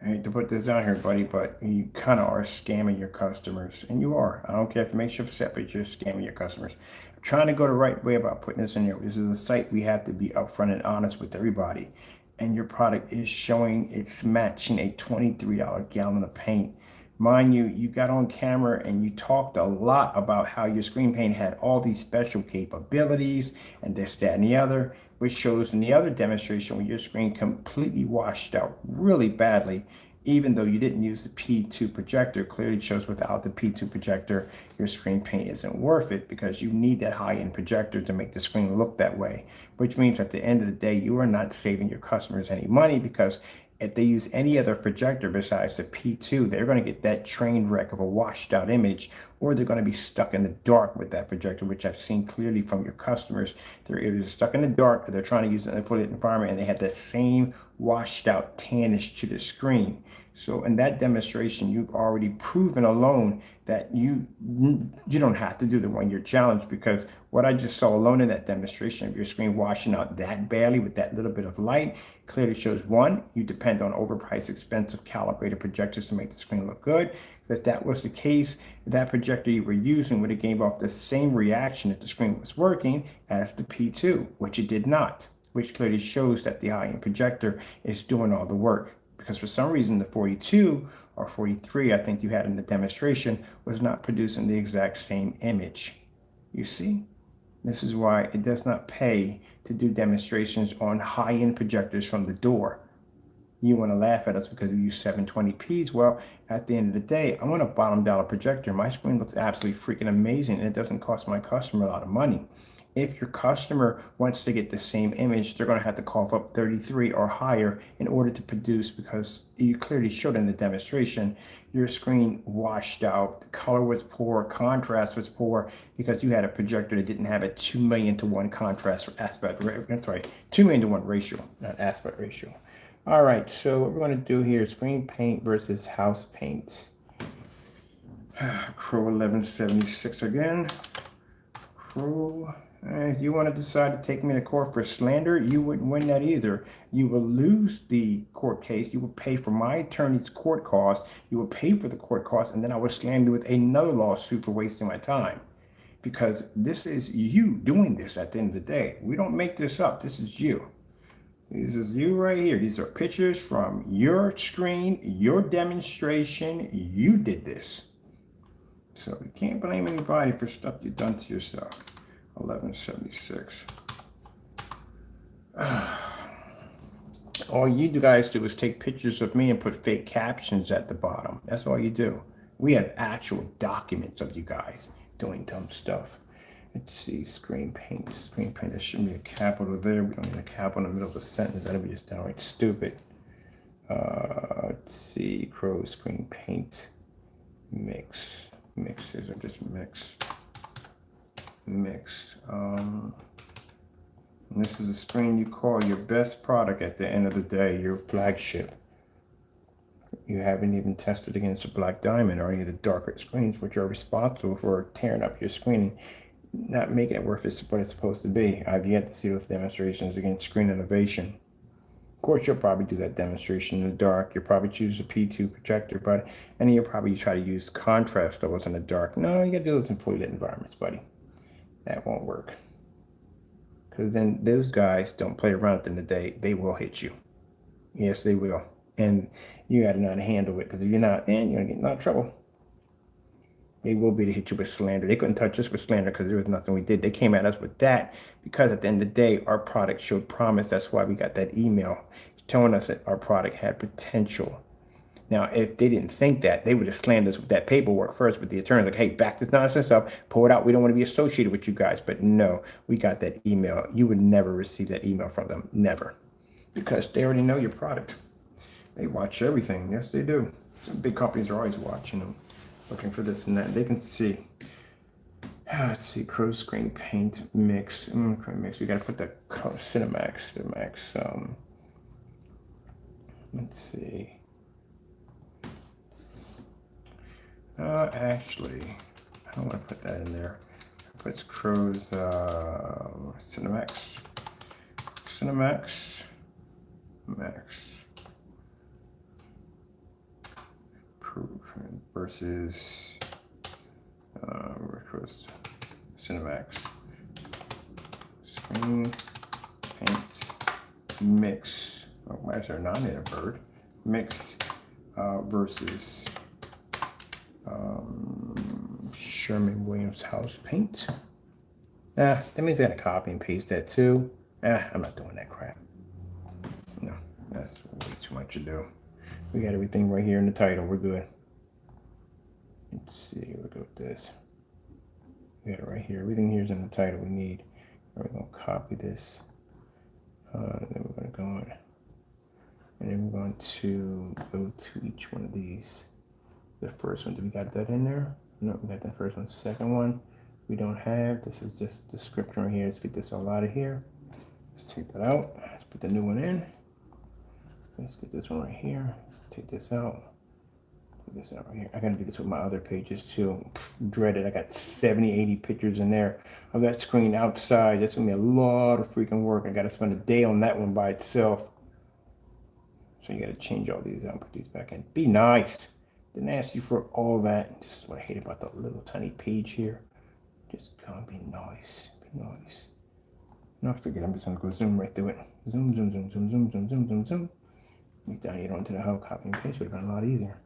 I hate to put this down here, buddy, but you kind of are scamming your customers. And you are. I don't care if it makes you upset, but you're scamming your customers. I'm trying to go the right way about putting this in here. This is a site we have to be upfront and honest with everybody. And your product is showing it's matching a $23 gallon of paint. Mind you, you got on camera and you talked a lot about how your screen paint had all these special capabilities and this, that, and the other, which shows in the other demonstration where your screen completely washed out really badly, even though you didn't use the P2 projector. Clearly shows without the P2 projector, your screen paint isn't worth it because you need that high-end projector to make the screen look that way, which means at the end of the day, you are not saving your customers any money, because if they use any other projector besides the P2, they're going to get that train wreck of a washed out image, or they're going to be stuck in the dark with that projector, which I've seen clearly from your customers. They're either stuck in the dark or they're trying to use it in a fully lit environment and they have that same washed out tannish to the screen. So in that demonstration, you've already proven alone that you don't have to do the 1 year challenge, because what I just saw alone in that demonstration of your screen washing out that badly with that little bit of light clearly shows, one, you depend on overpriced, expensive calibrated projectors to make the screen look good. If that was the case, that projector you were using would have gave off the same reaction if the screen was working as the P2, which it did not, which clearly shows that the high-end projector is doing all the work. Because for some reason, the 42 or 43, I think you had in the demonstration, was not producing the exact same image. You see? This is why it does not pay to do demonstrations on high-end projectors from the door. You want to laugh at us because we use 720p's. Well, at the end of the day, I want a bottom dollar projector. My screen looks absolutely freaking amazing, and it doesn't cost my customer a lot of money. If your customer wants to get the same image, they're going to have to cough up 33 or higher in order to produce, because you clearly showed in the demonstration, your screen washed out, color was poor, contrast was poor, because you had a projector that didn't have a 2 million to 1 contrast aspect, 2 million to 1 ratio, not aspect ratio. All right, so what we're going to do here is screen paint versus house paint. Crow 1176 again. Crow. If you want to decide to take me to court for slander, you wouldn't win that either. You will lose the court case. You will pay for my attorney's court costs. You will pay for the court costs, and then I will slam you with another lawsuit for wasting my time. Because this is you doing this at the end of the day. We don't make this up. This is you. This is you right here. These are pictures from your screen, your demonstration. You did this. So you can't blame anybody for stuff you've done to yourself. 1176. All you guys do is take pictures of me and put fake captions at the bottom. That's all you do. We have actual documents of you guys doing dumb stuff. Let's see, screen paint. Screen paint, there shouldn't be a capital there. We don't need a capital in the middle of a sentence. That'll be just downright stupid. Let's see, Crow screen paint. Mix. Mixes are just mix. Mix. And this is a screen you call your best product at the end of the day, your flagship. You haven't even tested against a black diamond or any of the darker screens, which are responsible for tearing up your screen, not making it worth what it's supposed to be. I've yet to see those demonstrations against screen innovation. Of course, you'll probably do that demonstration in the dark. You'll probably choose a P2 projector, but and then you'll probably try to use contrast levels in the dark. No, you gotta do those in fully lit environments, buddy. That won't work. Because then those guys don't play around at the end of the day. They will hit you. Yes, they will. And you gotta know how to handle it. Because if you're not, then you're gonna get in a lot of trouble. They will be to hit you with slander. They couldn't touch us with slander because there was nothing we did. They came at us with that because at the end of the day, our product showed promise. That's why we got that email telling us that our product had potential. Now, if they didn't think that, they would have slandered us with that paperwork first with the attorneys. Like, hey, back this nonsense up, pull it out. We don't want to be associated with you guys. But no, we got that email. You would never receive that email from them. Never. Because they already know your product. They watch everything. Yes, they do. Some big companies are always watching them, looking for this and that. They can see. Let's see, Crow screen paint mix. Mix. We got to put the Cinemax. Let's see. Actually, I don't want to put that in there. I put Crow's Cinemax. Max. Versus Crow's Cinemax. Screen paint mix. Oh, why is there a non-native bird? Mix versus Sherwin-Williams house paint. That means I gotta copy and paste that too. I'm not doing that crap. No, that's way too much to do. We got everything right here in the title. We're good. Let's see, we'll go with this. We got it right here. Everything here is in the title we need. We're gonna copy this. Then we're gonna go on. And then we're going to go to each one of these. The first one, do we got that in there? No, we got that first one. Second one, we don't have. This is just the description right here. Let's get this all out of here. Let's take that out. Let's put the new one in. Let's get this one right here. Take this out. Take this out right here. I gotta do this with my other pages too. Dread it. I got 70, 80 pictures in there of that screen outside. That's gonna be a lot of freaking work. I gotta spend a day on that one by itself. So you gotta change all these out and put these back in. Be nice. Didn't ask you for all that. This is what I hate about the little tiny page here. Just gonna be nice. Be nice. No, I figured I'm just gonna go zoom right through it. Zoom, zoom, zoom, zoom, zoom, zoom, zoom, zoom, zoom. We down here onto the hub, copy and paste would have been a lot easier.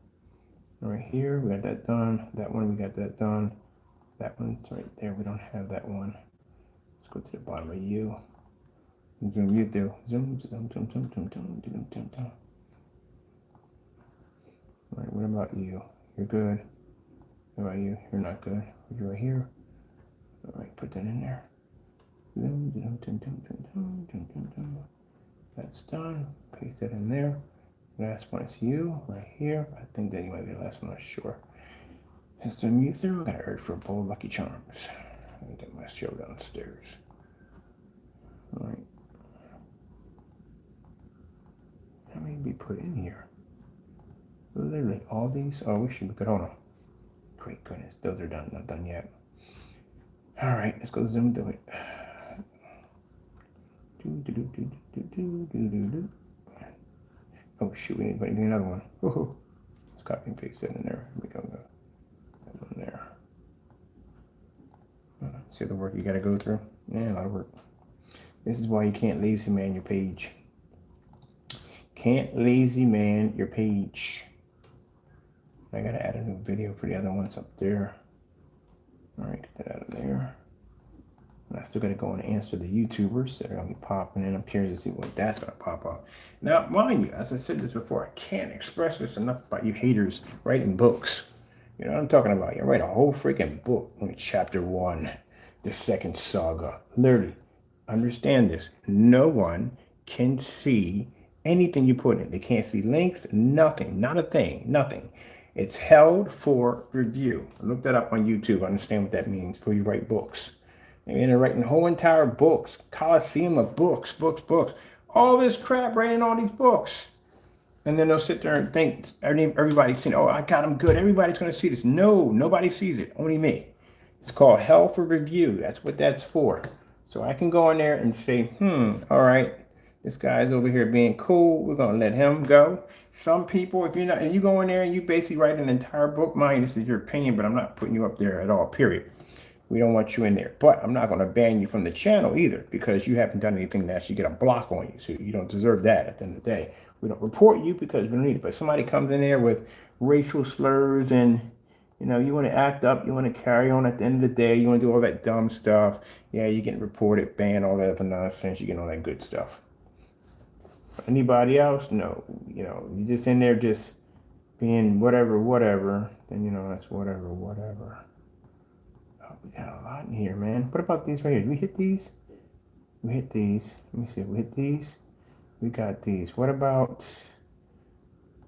Right here, we got that done. That one, we got that done. That one's right there. We don't have that one. Let's go to the bottom of you. Zoom you through. Zoom, zoom, zoom, zoom, zoom, zoom, zoom, zoom, zoom. All right, what about you? You're good. What about you? You're not good. You're right here. All right, put that in there. Zoom, zoom, zoom, zoom, zoom, zoom, zoom, zoom, zoom. That's done. Paste that in there. Last one is you, right here. I think that you might be the last one, I'm not sure. Let's zoom you through. I got an urge for a bowl of Lucky Charms. Let me get my show downstairs. All right. How many be put in here? Literally all these. Oh, we should be good. Hold on. Great goodness, those are done. Not done yet. All right, let's go zoom through it. Oh shoot, we need to put another one. Woohoo. Let's copy and paste that in there. Here we go. That one there. See the work you gotta go through? Yeah, a lot of work. This is why you can't lazy man your page. Can't lazy man your page. I gotta add a new video for the other ones up there. All right, get that out of there. And I still got to go and answer the YouTubers that are going to be popping in. I'm curious to see what that's going to pop up. Now, mind you, as I said this before, I can't express this enough about you haters writing books. You know what I'm talking about? You write a whole freaking book in chapter 1, the second saga. Literally, understand this. No one can see anything you put in. They can't see links, nothing, not a thing, nothing. It's held for review. Look that up on YouTube. Understand what that means before you write books. And they're writing whole entire books, coliseum of books. All this crap writing all these books. And then they'll sit there and think everybody's saying, oh, I got them good. Everybody's going to see this. No, nobody sees it. Only me. It's called hell for review. That's what that's for. So I can go in there and say, all right, this guy's over here being cool. We're going to let him go. Some people, if you're not, and you go in there and you basically write an entire book, mind, this is your opinion, but I'm not putting you up there at all, period. We don't want you in there. But I'm not going to ban you from the channel either because you haven't done anything to actually get a block on you. So you don't deserve that at the end of the day. We don't report you because we don't need it. But somebody comes in there with racial slurs and, you know, you want to act up, you want to carry on at the end of the day, you want to do all that dumb stuff. Yeah, you're getting reported, banned, all that other nonsense. You get all that good stuff. Anybody else? No. You know, you just in there just being whatever. Then, you know, that's whatever. Oh, we got a lot in here, man. What about these right here? Did we hit these? We hit these. Let me see. We hit these. We got these. What about...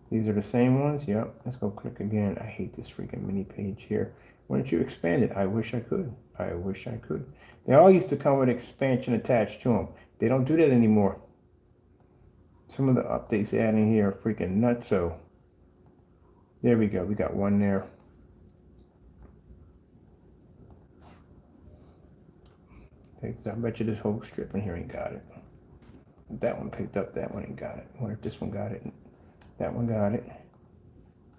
These are the same ones? Yep. Let's go click again. I hate this freaking mini page here. Why don't you expand it? I wish I could. They all used to come with expansion attached to them. They don't do that anymore. Some of the updates they add in here are freaking nutso. There we go. We got one there. I bet you this whole strip in here ain't got it. If that one picked up, that one ain't got it. I wonder if this one got it. That one got it.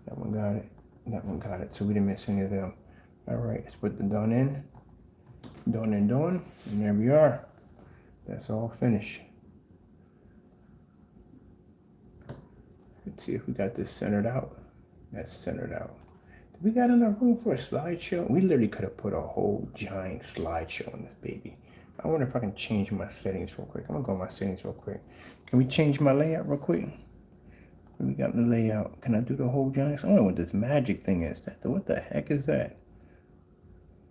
That one got it. That one got it. So we didn't miss any of them. All right, let's put the done in. Done. And there we are. That's all finished. Let's see if we got this centered out. That's centered out. Did we got enough room for a slideshow? We literally could have put a whole giant slideshow on this baby. I wonder if I can change my settings real quick. I'm going to go to my settings real quick. Can we change my layout real quick? What we got in the layout? Can I do the whole giant? I don't know what this magic thing is. What the heck is that?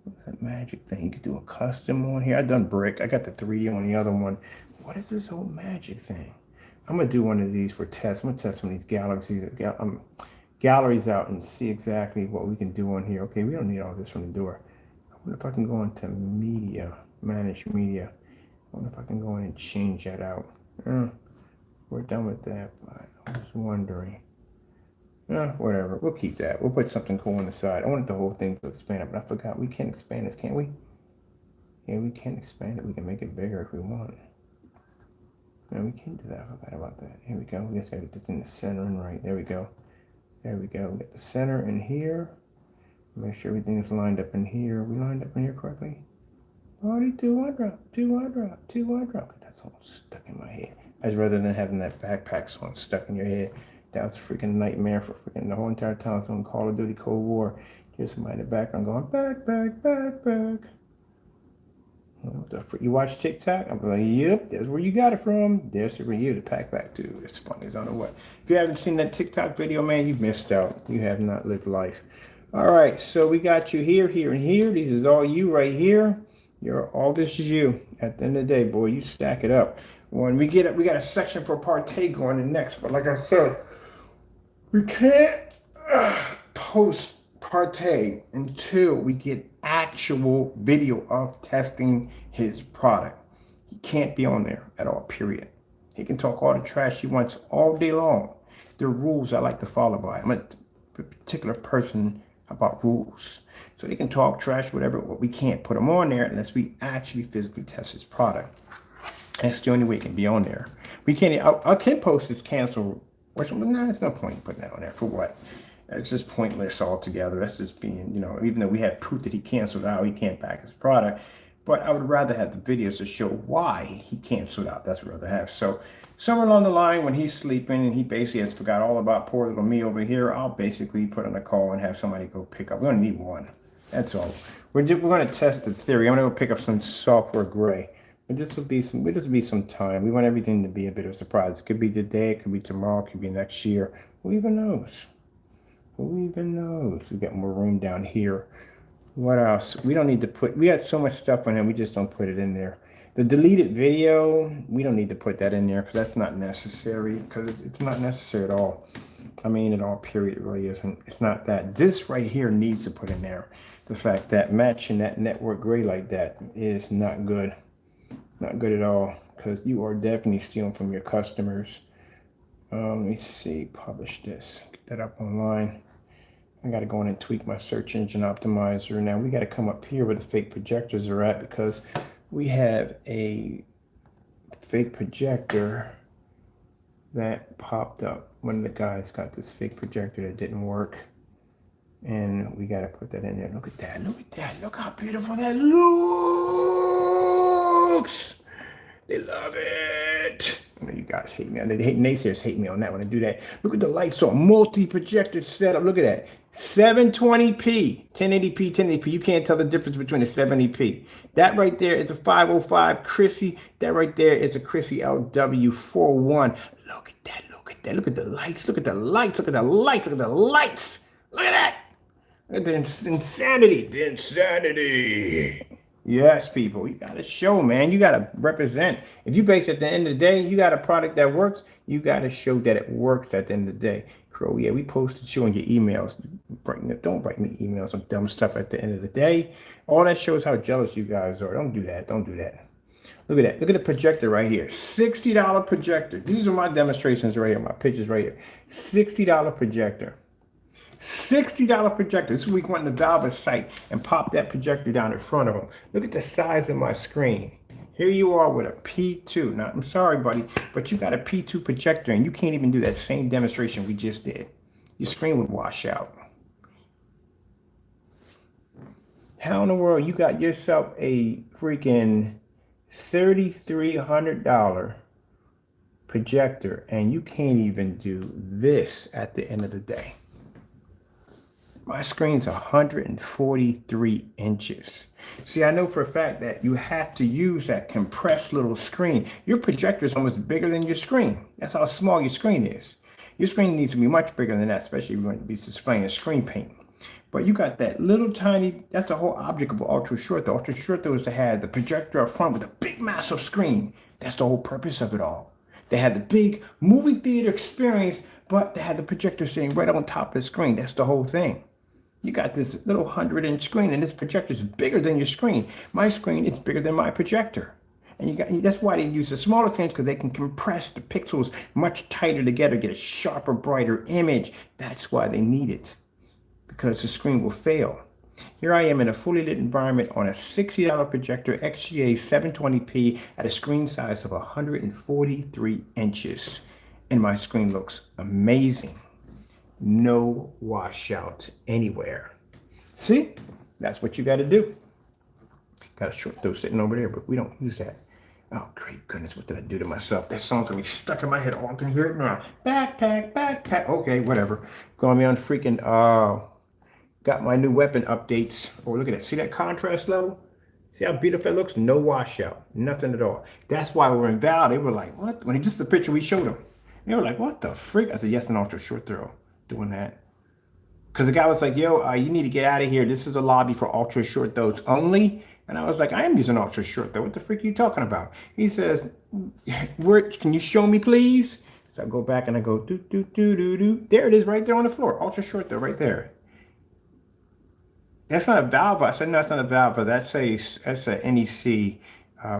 What's that magic thing? You could do a custom on here. I done brick. I got the 3D on the other one. What is this whole magic thing? I'm going to do one of these for tests. I'm going to test some of these galleries out and see exactly what we can do on here. Okay, we don't need all this from the door. I wonder if I can go into media, manage media. I wonder if I can go in and change that out. We're done with that, but I was wondering. Whatever. We'll keep that. We'll put something cool on the side. I wanted the whole thing to expand it, but I forgot. We can expand this, can't we? Yeah, we can expand it. We can make it bigger if we want. No, we can do that. I forgot about that. Here we go. We just got to get this in the center and right. There we go. We got the center in here. Make sure everything is lined up in here. We lined up in here correctly? 2 I drop. That's all stuck in my head. As rather than having that backpack song stuck in your head. That was a freaking nightmare for freaking the whole entire time. So on Call of Duty Cold War, here's somebody in the background going, back. You watch TikTok? I'm like, yep, that's where you got it from. There's for you to pack back to. It's funny as I don't know what. If you haven't seen that TikTok video, man, you've missed out. You have not lived life. All right, so we got you here, and here. This is all you right here. All this is you. At the end of the day, boy, you stack it up. When we get it, we got a section for Partey going in next. But like I said, we can't post Partey until we get actual video of testing his product. He can't be on there at all, period. He can talk all the trash he wants all day long. There are rules I like to follow by. I'm a particular person about rules. So they can talk trash, whatever, but we can't put him on there unless we actually physically test his product. That's the only way it can be on there. We can't, I can post this cancel, which, no, it's no point in putting that on there. For what? It's just pointless altogether. That's just being, even though we have proof that he canceled out, he can't back his product. But I would rather have the videos to show why he canceled out. That's what I'd rather have. So somewhere along the line when he's sleeping and he basically has forgot all about poor little me over here, I'll basically put on a call and have somebody go pick up. We only need one. That's all. We're going to test the theory. I'm going to go pick up some software gray. But this will be some time. We want everything to be a bit of a surprise. It could be today, it could be tomorrow, it could be next year. Who even knows? Who even knows? We got more room down here. What else? We don't need to put, we got so much stuff on here, we just don't put it in there. The deleted video, we don't need to put that in there because that's not necessary, because it's not necessary at all. I mean, at all, period, it really isn't. It's not that. This right here needs to put in there. The fact that matching that network gray like that is not good. Not good at all, because you are definitely stealing from your customers. Let me see, publish this, get that up online. I got to go in and tweak my search engine optimizer. Now we got to come up here where the fake projectors are at, because we have a fake projector that popped up. One of the guys got this fake projector that didn't work, and we got to put that in there. Look at that. Look at that. Look how beautiful that looks. They love it. I know you guys hate me. They hate, naysayers hate me on that when I do that. Look at the lights on multi-projector setup. Look at that. 720p, 1080p, 1080p. You can't tell the difference between a 70p. That right there is a 505 Chrissy. That right there is a Chrissy LW41. Look at that. Look at that. Look at the lights. Look at the lights. Look at the lights. Look at the lights. Look at that. Look at the insanity. The insanity. Yes, people, you got to show, man. You got to represent. If you base at the end of the day, you got a product that works, you got to show that it works at the end of the day. Crow, yeah, we posted you on your emails. Don't write me emails on dumb stuff at the end of the day. All that shows how jealous you guys are. Don't do that. Don't do that. Look at that. Look at the projector right here. $60 projector. These are my demonstrations right here, my pictures right here. $60 projector. $60 projector. This week went in the Valve site and popped that projector down in front of them. Look at the size of my screen. Here you are with a P2. Now, I'm sorry, buddy, but you got a P2 projector and you can't even do that same demonstration we just did. Your screen would wash out. How in the world you got yourself a freaking $3,300 projector and you can't even do this at the end of the day? My screen's 143 inches. See, I know for a fact that you have to use that compressed little screen. Your projector is almost bigger than your screen. That's how small your screen is. Your screen needs to be much bigger than that, especially if you're going to be displaying a screen paint. But you got that little tiny, that's the whole object of Ultra Short. The Ultra Short though is to have the projector up front with a big massive screen. That's the whole purpose of it all. They had the big movie theater experience, but they had the projector sitting right on top of the screen. That's the whole thing. You got this little 100-inch screen, and this projector is bigger than your screen. My screen is bigger than my projector. And that's why they use the smaller screens, because they can compress the pixels much tighter together, get a sharper, brighter image. That's why they need it, because the screen will fail. Here I am in a fully lit environment on a $60 projector, XGA 720p at a screen size of 143 inches. And my screen looks amazing. No washout anywhere. See? That's what you got to do. Got a short throw sitting over there, but we don't use that. Oh, great goodness, what did I do to myself? That song's going to be stuck in my head all I can hear it now. Backpack, backpack. Okay, whatever. Going to be on freaking, got my new weapon updates. Oh, look at that. See that contrast level? See how beautiful it looks? No washout. Nothing at all. That's why we're in Val. They were like, what? When just the picture we showed them. They were like, what the freak? I said, yes, an ultra short throw. Doing that. Because the guy was like, yo, you need to get out of here. This is a lobby for ultra short throws only. And I was like, I am using ultra short throw. What the freak are you talking about? He says, where can you show me, please? So I go back and I go, do, do, do, do, do. There it is right there on the floor. Ultra short throw right there. That's not a Valve. I said, no, that's not a Valve, but that's a NEC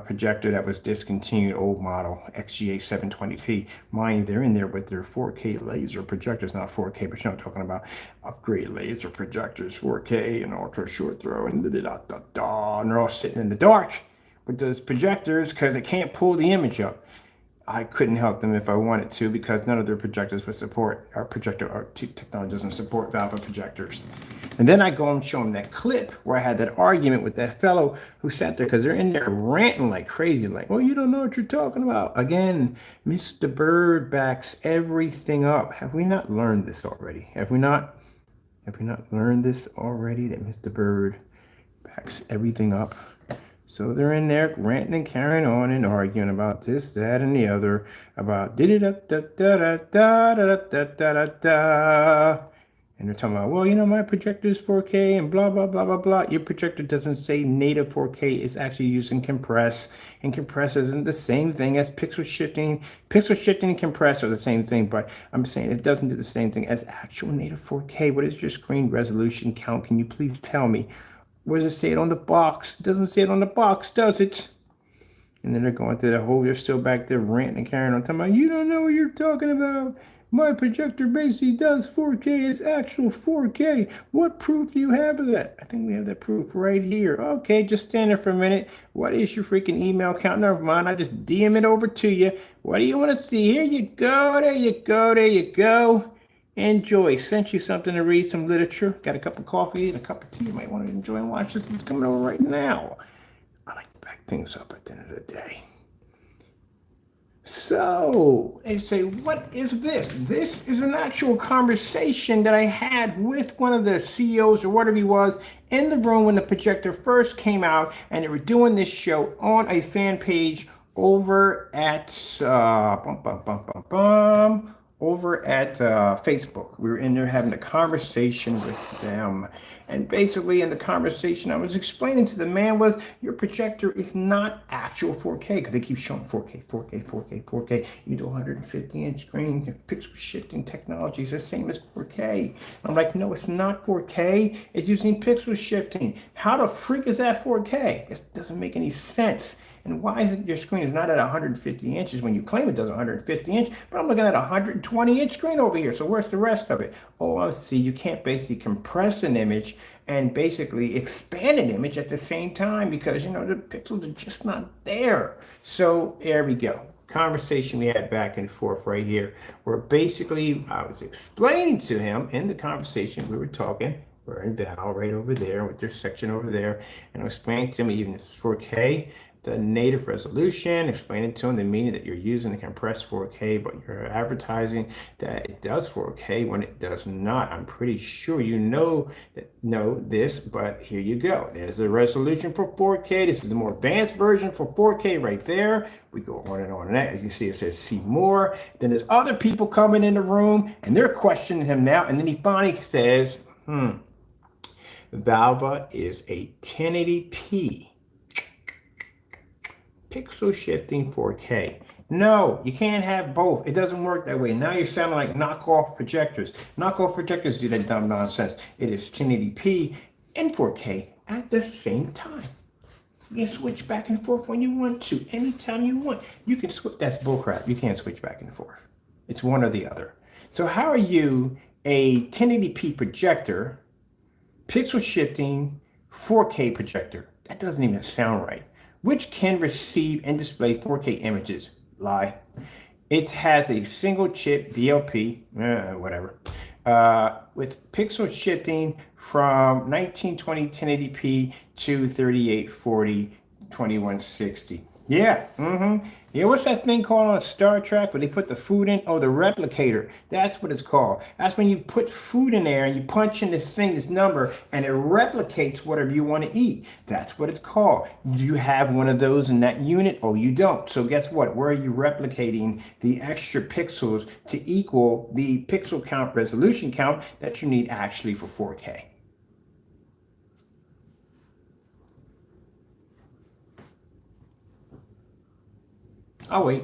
projector that was discontinued, old model, XGA 720p. Mind you, they're in there with their 4K laser projectors, not 4K, but you know what I'm talking about. Upgrade laser projectors, 4K and ultra short throw, and and they're all sitting in the dark with those projectors because they can't pull the image up. I couldn't help them if I wanted to because none of their projectors would support our projector. Our technology doesn't support Valve projectors. And then I go and show them that clip where I had that argument with that fellow who sat there because they're in there ranting like crazy, like, well, you don't know what you're talking about. Again, Mr. Bird backs everything up. Have we not learned this already? Have we not? Have you not learned this already, that Mr. Bird backs everything up? So they're in there ranting and carrying on and arguing about this, that, and the other, about da da da da da da da da da da da. And they're talking about, well, you know, my projector is 4K and blah, blah, blah, blah, blah. Your projector doesn't say native 4K. It's actually using compress. And compress isn't the same thing as pixel shifting. Pixel shifting and compress are the same thing, but I'm saying it doesn't do the same thing as actual native 4K. What is your screen resolution count? Can you please tell me? Where does it say it on the box? It doesn't say it on the box, does it? And then they're going through the whole, they're still back there ranting and carrying on, talking about, you don't know what you're talking about. My projector basically does 4K. It's actual 4K. What proof do you have of that? I think we have that proof right here. Okay, just stand there for a minute. What is your freaking email account? Never mind. I just DM it over to you. What do you want to see? Here you go. There you go. There you go. Enjoy. Sent you something to read, some literature. Got a cup of coffee and a cup of tea. You might want to enjoy and watch this. It's coming over right now. I like to back things up at the end of the day. So they say, what is this? This is an actual conversation that I had with one of the CEOs or whatever he was in the room when the projector first came out, and they were doing this show on a fan page over at Facebook. We were in there having a conversation with them. And basically in the conversation I was explaining to the man was, your projector is not actual 4K, because they keep showing 4K, 4K, 4K, 4K. You do 150-inch screen, pixel shifting technology is the same as 4K. I'm like, no, it's not 4K. It's using pixel shifting. How the freak is that 4K? This doesn't make any sense. And why is it your screen is not at 150 inches when you claim it does 150 inch, but I'm looking at a 120 inch screen over here. So where's the rest of it? Oh, I see. You can't basically compress an image and basically expand an image at the same time, because, you know, the pixels are just not there. So there we go. Conversation we had back and forth right here, where basically I was explaining to him in the conversation we were talking. We're in Val right over there with their section over there, and I was explaining to him, even if it's 4K, the native resolution, explaining to them the meaning that you're using the compressed 4K, but you're advertising that it does 4K when it does not. I'm pretty sure you know this, but here you go. There's the resolution for 4K. This is the more advanced version for 4K right there. We go on and on and that. As you see, it says see more. Then there's other people coming in the room and they're questioning him now. And then he finally says, Valva is a 1080p pixel shifting 4K. No, you can't have both. It doesn't work that way. Now you're sounding like knockoff projectors. Knockoff projectors do that dumb nonsense. It is 1080p and 4K at the same time. You can switch back and forth when you want to, anytime you want. You can switch. That's bullcrap. You can't switch back and forth. It's one or the other. So how are you a 1080p projector, pixel shifting 4K projector? That doesn't even sound right. Which can receive and display 4K images. Lie. It has a single chip DLP, whatever, with pixel shifting from 1920 1080p to 3840 2160. Yeah, Yeah, what's that thing called on Star Trek where they put the food in? Oh, the replicator. That's what it's called. That's when you put food in there and you punch in this thing, this number, and it replicates whatever you want to eat. That's what it's called. Do you have one of those in that unit? Oh, you don't. So guess what? Where are you replicating the extra pixels to equal the pixel count, resolution count that you need actually for 4K? Oh, wait.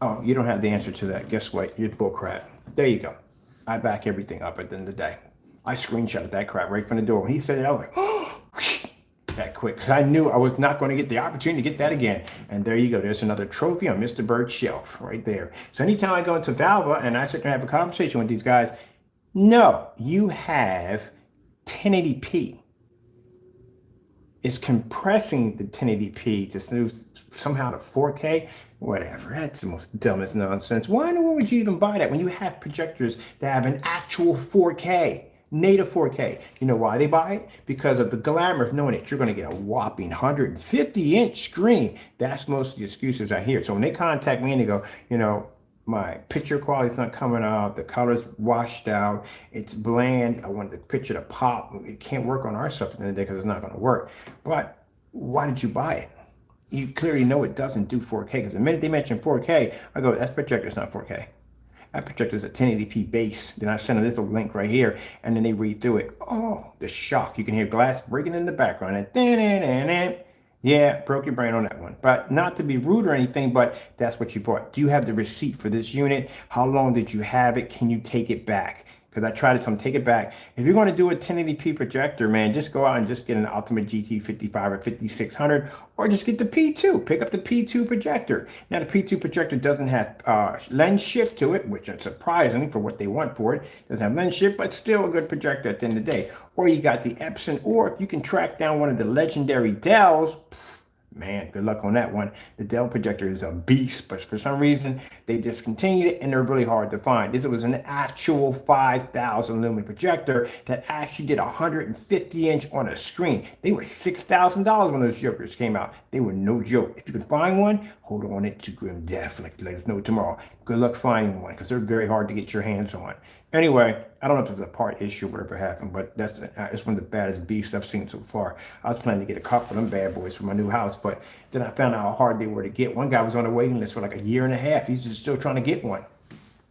Oh, you don't have the answer to that. Guess what? You're bullcrap. There you go. I back everything up at the end of the day. I screenshotted that crap right from the door. When he said it, I was like, oh, that quick. Because I knew I was not going to get the opportunity to get that again. And there you go. There's another trophy on Mr. Bird's shelf right there. So anytime I go into Valva and I sit there and have a conversation with these guys, no, you have 1080p. It's compressing the 1080p to somehow to 4K, whatever. That's the most dumbest nonsense. Why in the world would you even buy that when you have projectors that have an actual 4K, native 4K? You know why they buy it? Because of the glamour of knowing that you're going to get a whopping 150-inch screen. That's most of the excuses I hear. So when they contact me and they go, you know, my picture quality is not coming out. The color's washed out. It's bland. I want the picture to pop. It can't work on our stuff at the end of the day because it's not going to work. But why did you buy it? You clearly know it doesn't do 4K, because the minute they mention 4K, I go, that projector's not 4K. That projector's a 1080p base. Then I send them this little link right here, and then they read through it. Oh, the shock. You can hear glass breaking in the background. And yeah, broke your brain on that one. But not to be rude or anything, but that's what you bought. Do you have the receipt for this unit? How long did you have it? Can you take it back? Because I tried to tell them, take it back. If you're going to do a 1080p projector, man, just go out and just get an Ultimate GT55 or 5600, or just get the P2. Pick up the P2 projector. Now, the P2 projector doesn't have lens shift to it, which is surprising for what they want for it. It doesn't have lens shift, but still a good projector at the end of the day. Or you got the Epson, or if you can track down one of the legendary Dells, man, good luck on that one. The Dell projector is a beast, but for some reason they discontinued it and they're really hard to find. This was an actual 5,000 lumen projector that actually did 150 inch on a screen. They were $6,000 when those jokers came out. They were no joke. If you can find one, hold on it to Grim Death. Let us know tomorrow. Good luck finding one, because they're very hard to get your hands on. Anyway, I don't know if it's a part issue or whatever happened, but it's one of the baddest beasts I've seen so far. I was planning to get a couple of them bad boys for my new house, but then I found out how hard they were to get. One guy was on the waiting list for like a year and a half. He's just still trying to get one.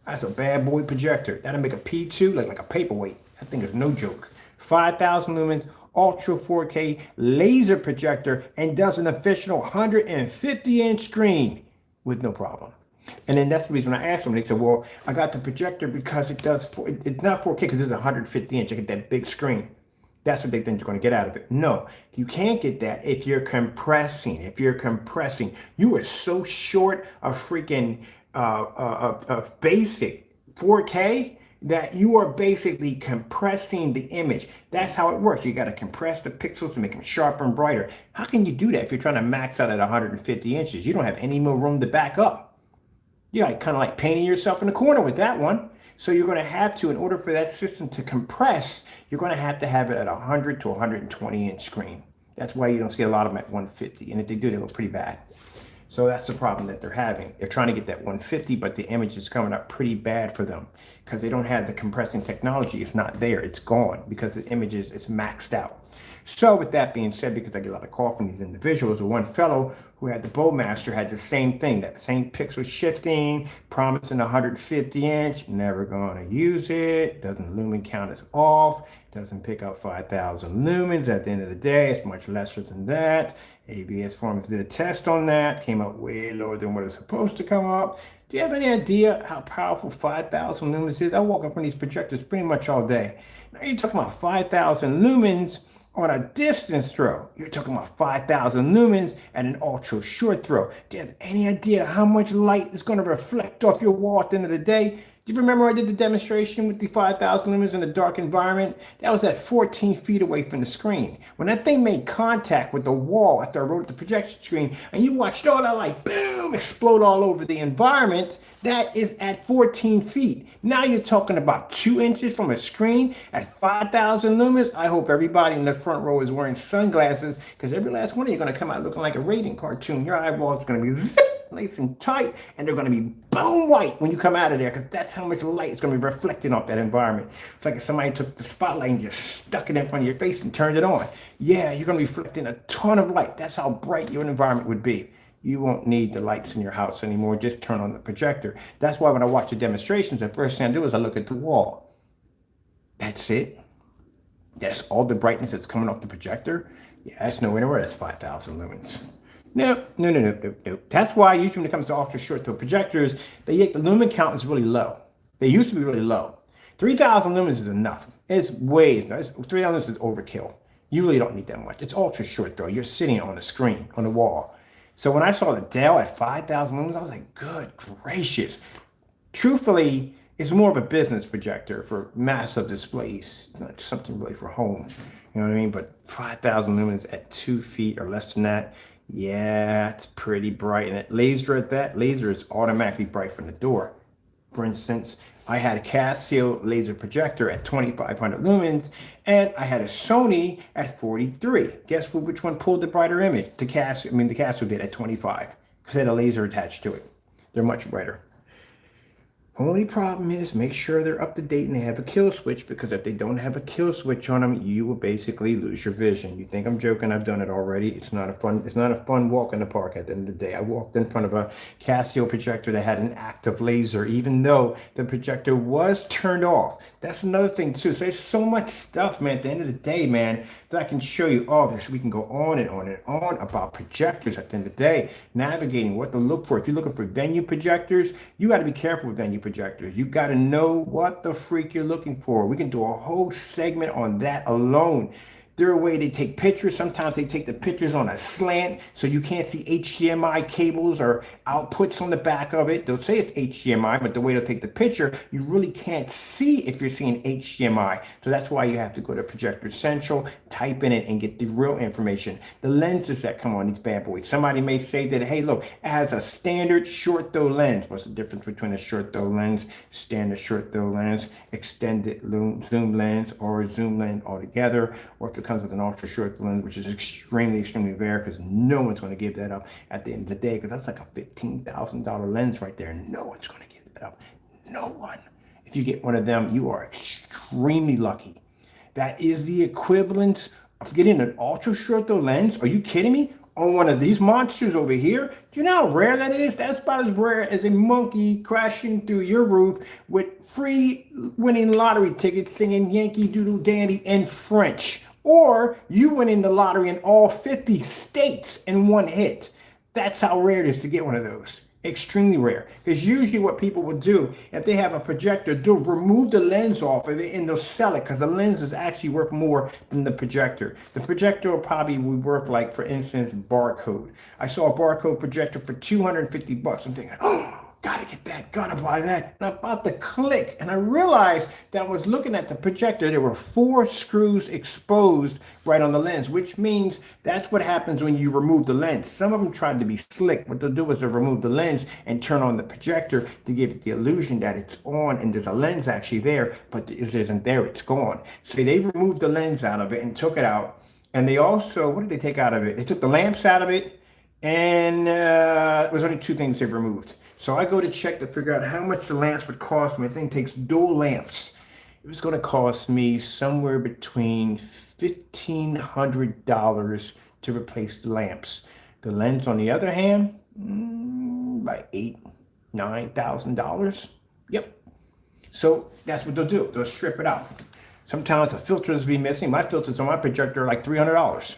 That's a bad boy projector. That'll make a P2 like a paperweight. That thing is no joke. 5,000 lumens, ultra 4K laser projector, and does an official 150 inch screen with no problem. And then that's the reason when I asked them, they said, well, I got the projector because it does, it's not 4K because it's 150 inch. I get that big screen. That's what they think you're going to get out of it. No, you can't get that if you're compressing. If you're compressing, you are so short of freaking of basic 4K that you are basically compressing the image. That's how it works. You got to compress the pixels to make them sharper and brighter. How can you do that if you're trying to max out at 150 inches? You don't have any more room to back up. You're like, kind of like painting yourself in the corner with that one. So you're going to have to, in order for that system to compress, you're going to have it at 100 to 120 inch screen. That's why you don't see a lot of them at 150. And if they do, they look pretty bad. So that's the problem that they're having. They're trying to get that 150, but the image is coming up pretty bad for them because they don't have the compressing technology. It's not there. It's gone because the image is maxed out. So with that being said, because I get a lot of call from these individuals, one fellow who had the Bowmaster had the same thing, that same pixel shifting, promising 150 inch, never going to use it, doesn't lumen count as off, doesn't pick up 5,000 lumens. At the end of the day, it's much lesser than that. ABS Performance did a test on that, came out way lower than what it's supposed to come up. Do you have any idea how powerful 5,000 lumens is? I walk in front of these projectors pretty much all day. Now you're talking about 5,000 lumens on a distance throw. You're talking about 5,000 lumens at an ultra short throw. Do you have any idea how much light is going to reflect off your wall at the end of the day? Do you remember I did the demonstration with the 5,000 lumens in a dark environment? That was at 14 feet away from the screen. When that thing made contact with the wall after I wrote the projection screen, and you watched all that light, boom, explode all over the environment, that is at 14 feet. Now you're talking about 2 inches from a screen at 5,000 lumens. I hope everybody in the front row is wearing sunglasses, because every last one of you are going to come out looking like a Raiden cartoon. Your eyeballs are going to be zip, nice and tight, and they're going to be bone white when you come out of there, because that's how much light is going to be reflecting off that environment. It's like if somebody took the spotlight and just stuck it in front of your face and turned it on. Yeah, you're going to be reflecting a ton of light. That's how bright your environment would be. You won't need the lights in your house anymore. Just turn on the projector. That's why when I watch the demonstrations, the first thing I do is I look at the wall. That's it. That's all the brightness that's coming off the projector. Yeah, that's nowhere near. That's 5,000 lumens. Nope. That's why usually when it comes to ultra short throw projectors, the lumen count is really low. They used to be really low. 3,000 lumens is enough. It's way, 3,000 lumens is overkill. You really don't need that much. It's ultra short throw. You're sitting on the screen, on the wall. So when I saw the Dell at 5,000 lumens, I was like, good gracious. Truthfully, it's more of a business projector for massive displays, not something really for home. You know what I mean? But 5,000 lumens at 2 feet or less than that, yeah, it's pretty bright. And laser at that, laser is automatically bright from the door. For instance, I had a Casio laser projector at 2,500 lumens, and I had a Sony at 43. Guess which one pulled the brighter image? The Casio did at 25, because it had a laser attached to it. They're much brighter. Only problem is make sure they're up to date and they have a kill switch, because if they don't have a kill switch on them, you will basically lose your vision. You think I'm joking? I've done it already. It's not a fun walk in the park at the end of the day. I walked in front of a Casio projector that had an active laser, even though the projector was turned off. That's another thing too. So there's so much stuff, man, at the end of the day, man, that I can show you. Oh, there's, we can go on and on and on about projectors at the end of the day, navigating what to look for. If you're looking for venue projectors, you got to be careful with venue projectors. You got to know what the freak you're looking for. We can do a whole segment on that alone. They're a way they take pictures. Sometimes they take the pictures on a slant, so you can't see HDMI cables or outputs on the back of it. They'll say it's HDMI, but the way they'll take the picture, you really can't see if you're seeing HDMI. So that's why you have to go to Projector Central, type in it, and get the real information. The lenses that come on these bad boys. Somebody may say that, hey, look, it has a standard short throw lens. What's the difference between a short throw lens, standard short throw lens, extended zoom lens, or a zoom lens altogether? Or if it comes with an ultra short lens, which is extremely rare, because no one's going to give that up at the end of the day, because that's like a $15,000 lens right there. No one's going to give that up. No one. If you get one of them, you are extremely lucky. That is the equivalent of getting an ultra short throw lens. Are you kidding me? On one of these monsters over here. Do you know how rare that is? That's about as rare as a monkey crashing through your roof with free winning lottery tickets singing Yankee Doodle Dandy in French. Or you winning the lottery in all 50 states in one hit. That's how rare it is to get one of those. Extremely rare. Because usually what people will do, if they have a projector, they'll remove the lens off of it and they'll sell it, because the lens is actually worth more than the projector. The projector will probably be worth, like, for instance, Barcode. I saw a Barcode projector for $250. I'm thinking, oh, gotta get that, gotta buy that. And I'm about to click, and I realized that I was looking at the projector. There were 4 screws exposed right on the lens, which means that's what happens when you remove the lens. Some of them tried to be slick. What they'll do is they'll remove the lens and turn on the projector to give it the illusion that it's on and there's a lens actually there, but it isn't there, it's gone. So they removed the lens out of it and took it out. And they also, what did they take out of it? They took the lamps out of it, and it was only 2 things they removed. So I go to check to figure out how much the lamps would cost me. The thing takes dual lamps. It was going to cost me somewhere between $1,500 to replace the lamps. The lens, on the other hand, by $8,000-9,000. Yep. So that's what they'll do. They'll strip it out. Sometimes the filters be missing. My filters on my projector are like $300.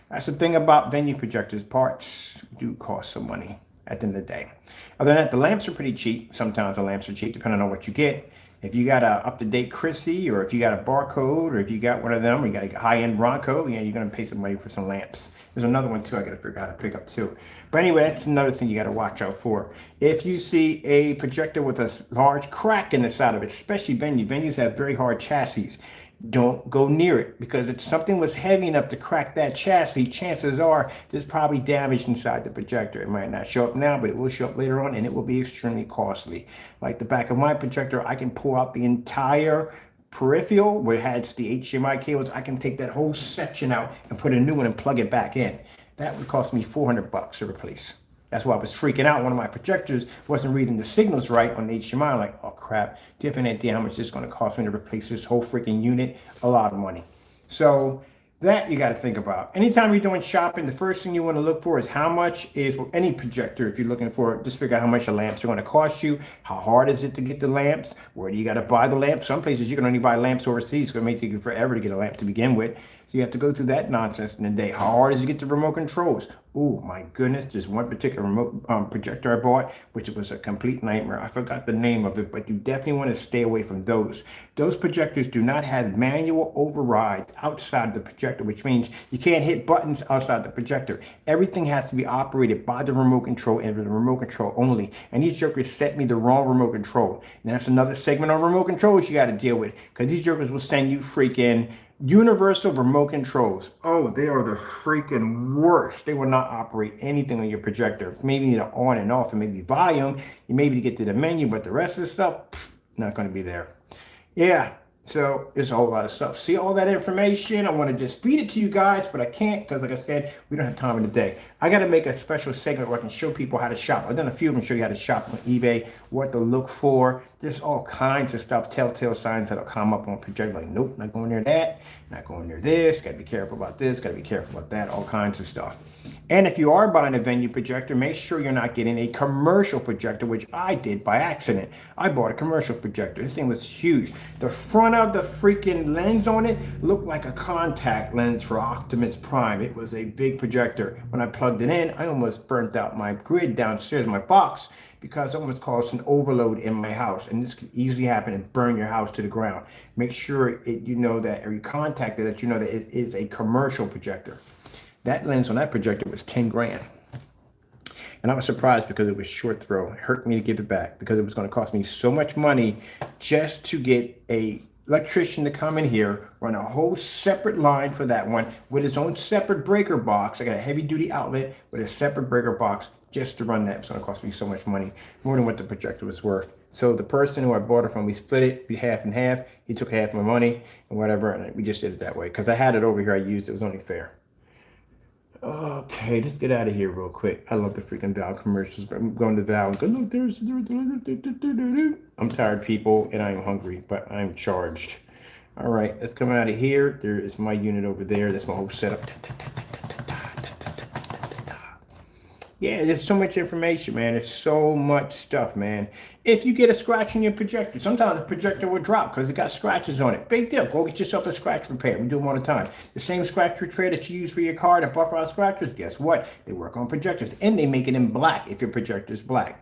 That's the thing about venue projectors. Parts do cost some money at the end of the day. Other than that, the lamps are pretty cheap. Sometimes the lamps are cheap depending on what you get. If you got a up-to-date Chrissy, or if you got a Barcode, or if you got one of them, or you got a high-end Bronco, yeah, you're going to pay some money for some lamps. There's another one too I got to figure out how to pick up too. But anyway, that's another thing you got to watch out for. If you see a projector with a large crack in the side of it, especially venues have very hard chassis, don't go near it, because if something was heavy enough to crack that chassis, chances are there's probably damage inside the projector. It might not show up now, but it will show up later on, and it will be extremely costly. Like the back of my projector, I can pull out the entire peripheral where it has the HDMI cables. I can take that whole section out and put a new one and plug it back in. That would cost me $400 to replace. That's why I was freaking out. One of my projectors wasn't reading the signals right on the HDMI. I'm like, oh crap, do you have any idea how much it's going to cost me to replace this whole freaking unit? A lot of money. So that you got to think about. Anytime you're doing shopping, the first thing you want to look for is how much is any projector. If you're looking for it, just figure out how much the lamps are going to cost you. How hard is it to get the lamps? Where do you got to buy the lamps? Some places you can only buy lamps overseas, so it may take you forever to get a lamp to begin with. So you have to go through that nonsense in a day. How hard is it to get the remote controls? Oh my goodness, there's one particular remote projector I bought, which was a complete nightmare. I forgot the name of it, but you definitely want to stay away from those. Those projectors do not have manual overrides outside the projector, which means you can't hit buttons outside the projector. Everything has to be operated by the remote control and the remote control only. And these jokers sent me the wrong remote control. And that's another segment on remote controls you got to deal with, because these jokers will send you freaking universal remote controls. Oh, they are the freaking worst. They will not operate anything on your projector. Maybe the on and off and maybe volume. You maybe get to the menu, but the rest of the stuff, not going to be there. Yeah, so there's a whole lot of stuff. See all that information? I want to just feed it to you guys, but I can't, because like I said, we don't have time in the day. I got to make a special segment where I can show people how to shop. I've done a few of them, show you how to shop on eBay, what to look for. There's all kinds of stuff, telltale signs that'll come up on projector. Like, nope, not going near that, not going near this. Got to be careful about this, got to be careful about that, all kinds of stuff. And if you are buying a venue projector, make sure you're not getting a commercial projector, which I did by accident. I bought a commercial projector. This thing was huge. The front of the freaking lens on it looked like a contact lens for Optimus Prime. It was a big projector. When I plugged it in, I almost burnt out my grid downstairs in my box because it almost caused an overload in my house. And this could easily happen and burn your house to the ground. Make sure you know that, or you contacted that, you know that it is a commercial projector. That lens on that projector was 10 grand. And I was surprised because it was short throw. It hurt me to give it back because it was going to cost me so much money just to get a electrician to come in here, run a whole separate line for that one with his own separate breaker box. I got a heavy duty outlet with a separate breaker box just to run that. It's going to cost me so much money, more than what the projector was worth. So the person who I bought it from, we split it, we half and half. He took half my money and whatever, and we just did it that way because I had it over here. I used it. It was only fair. Okay, let's get out of here real quick. I love the freaking Valve commercials. But I'm going to Valve and go, look, there's. I'm tired, people, and I am hungry, but I'm charged. All right, let's come out of here. There is my unit over there. That's my whole setup. Yeah, there's so much information, man. There's so much stuff, man. If you get a scratch in your projector, sometimes the projector will drop because it got scratches on it. Big deal. Go get yourself a scratch repair. We do them all the time. The same scratch repair that you use for your car to buffer out scratches, guess what? They work on projectors, and they make it in black if your projector is black.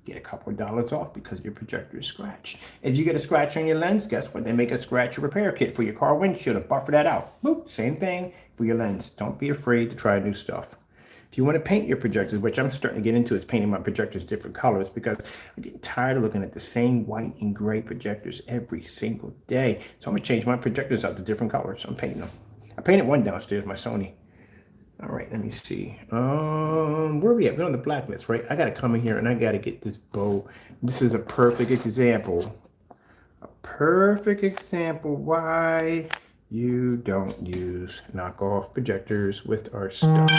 Get a couple of dollars off because your projector is scratched. If you get a scratch on your lens, guess what? They make a scratch repair kit for your car windshield to buffer that out. Boop, same thing for your lens. Don't be afraid to try new stuff. If you want to paint your projectors, which I'm starting to get into, is painting my projectors different colors because I'm getting tired of looking at the same white and gray projectors every single day. So I'm going to change my projectors out to different colors. I'm painting them. I painted one downstairs, my Sony. All right, let me see. Where are we at? We're on the blacklist, right? I got to come in here and I got to get this bow. This is a perfect example. A perfect example why you don't use knockoff projectors with our stuff.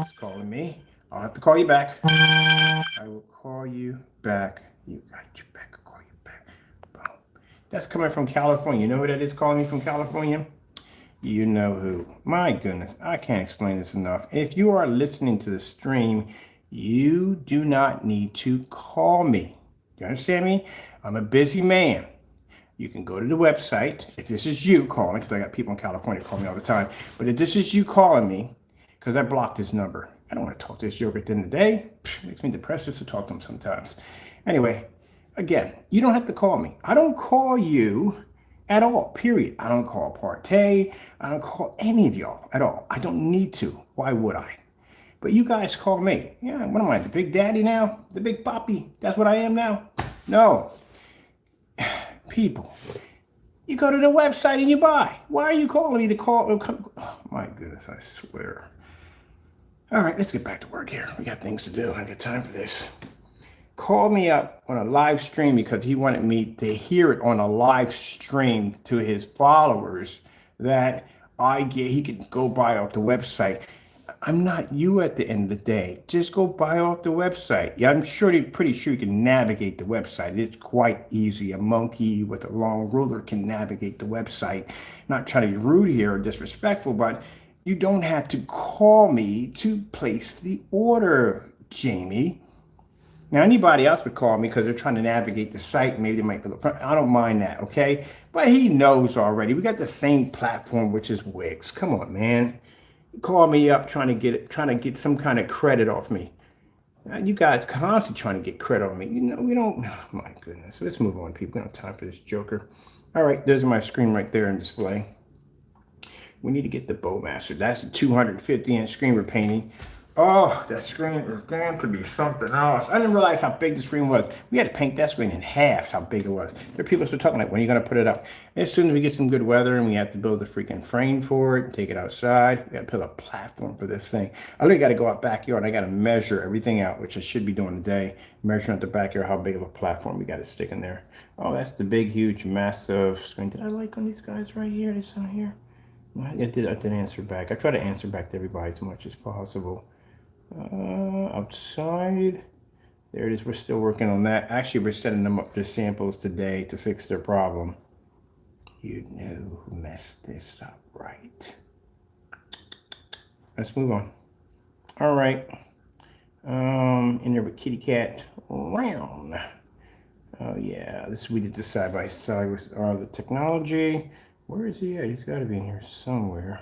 It's calling me. I'll have to call you back. I will call you back. You got your back. I'll call you back. Boom. That's coming from California. You know who that is calling me from California? You know who. My goodness, I can't explain this enough. If you are listening to the stream, you do not need to call me. You understand me? I'm a busy man. You can go to the website. If this is you calling, because I got people in California calling me all the time, but if this is you calling me, because I blocked this number. I don't want to talk to this joker at the end of the day. It makes me depressed just to talk to him sometimes. Anyway, again, you don't have to call me. I don't call you at all, period. I don't call Partey. I don't call any of y'all at all. I don't need to. Why would I? But you guys call me. Yeah, what am I, the big daddy now? The big poppy? That's what I am now? No. People, you go to the website and you buy. Why are you calling me to call? Oh, my goodness, I swear. All right, let's get back to work here. We got things to do. I got time for this. Call me up on a live stream because he wanted me to hear it on a live stream to his followers that he could go buy off the website. I'm not you at the end of the day. Just go buy off the website. Yeah, I'm pretty sure you can navigate the website. It's quite easy. A monkey with a long ruler can navigate the website. Not trying to be rude here or disrespectful, but you don't have to call me to place the order, Jamie. Now, anybody else would call me because they're trying to navigate the site. Maybe they might be. I don't mind that, okay? But he knows already. We got the same platform, which is Wix. Come on, man. Call me up trying to get some kind of credit off me. Now, you guys constantly trying to get credit on me. You know, we don't. Oh, my goodness. Let's move on, people. We don't have time for this joker. All right, there's my screen right there in display. We need to get the Bowmaster. That's a 250-inch screen we're painting. Oh, that screen is going to be something else. I didn't realize how big the screen was. We had to paint that screen in half, how big it was. There are people still talking like, when are you going to put it up? As soon as we get some good weather and we have to build a freaking frame for it, take it outside, we got to build a platform for this thing. I really got to go out backyard and I got to measure everything out, which I should be doing today. Measuring out the backyard how big of a platform we got to stick in there. Oh, that's the big, huge, massive screen. Did I like on these guys right here? This on here? I did answer back. I try to answer back to everybody as much as possible. Outside. There it is. We're still working on that. Actually, we're setting them up for samples today to fix their problem. You know who messed this up, right? Let's move on. All right. In there with Kitty Cat round. Oh yeah, this we did the side by side with the technology. Where is he at? He's got to be in here somewhere.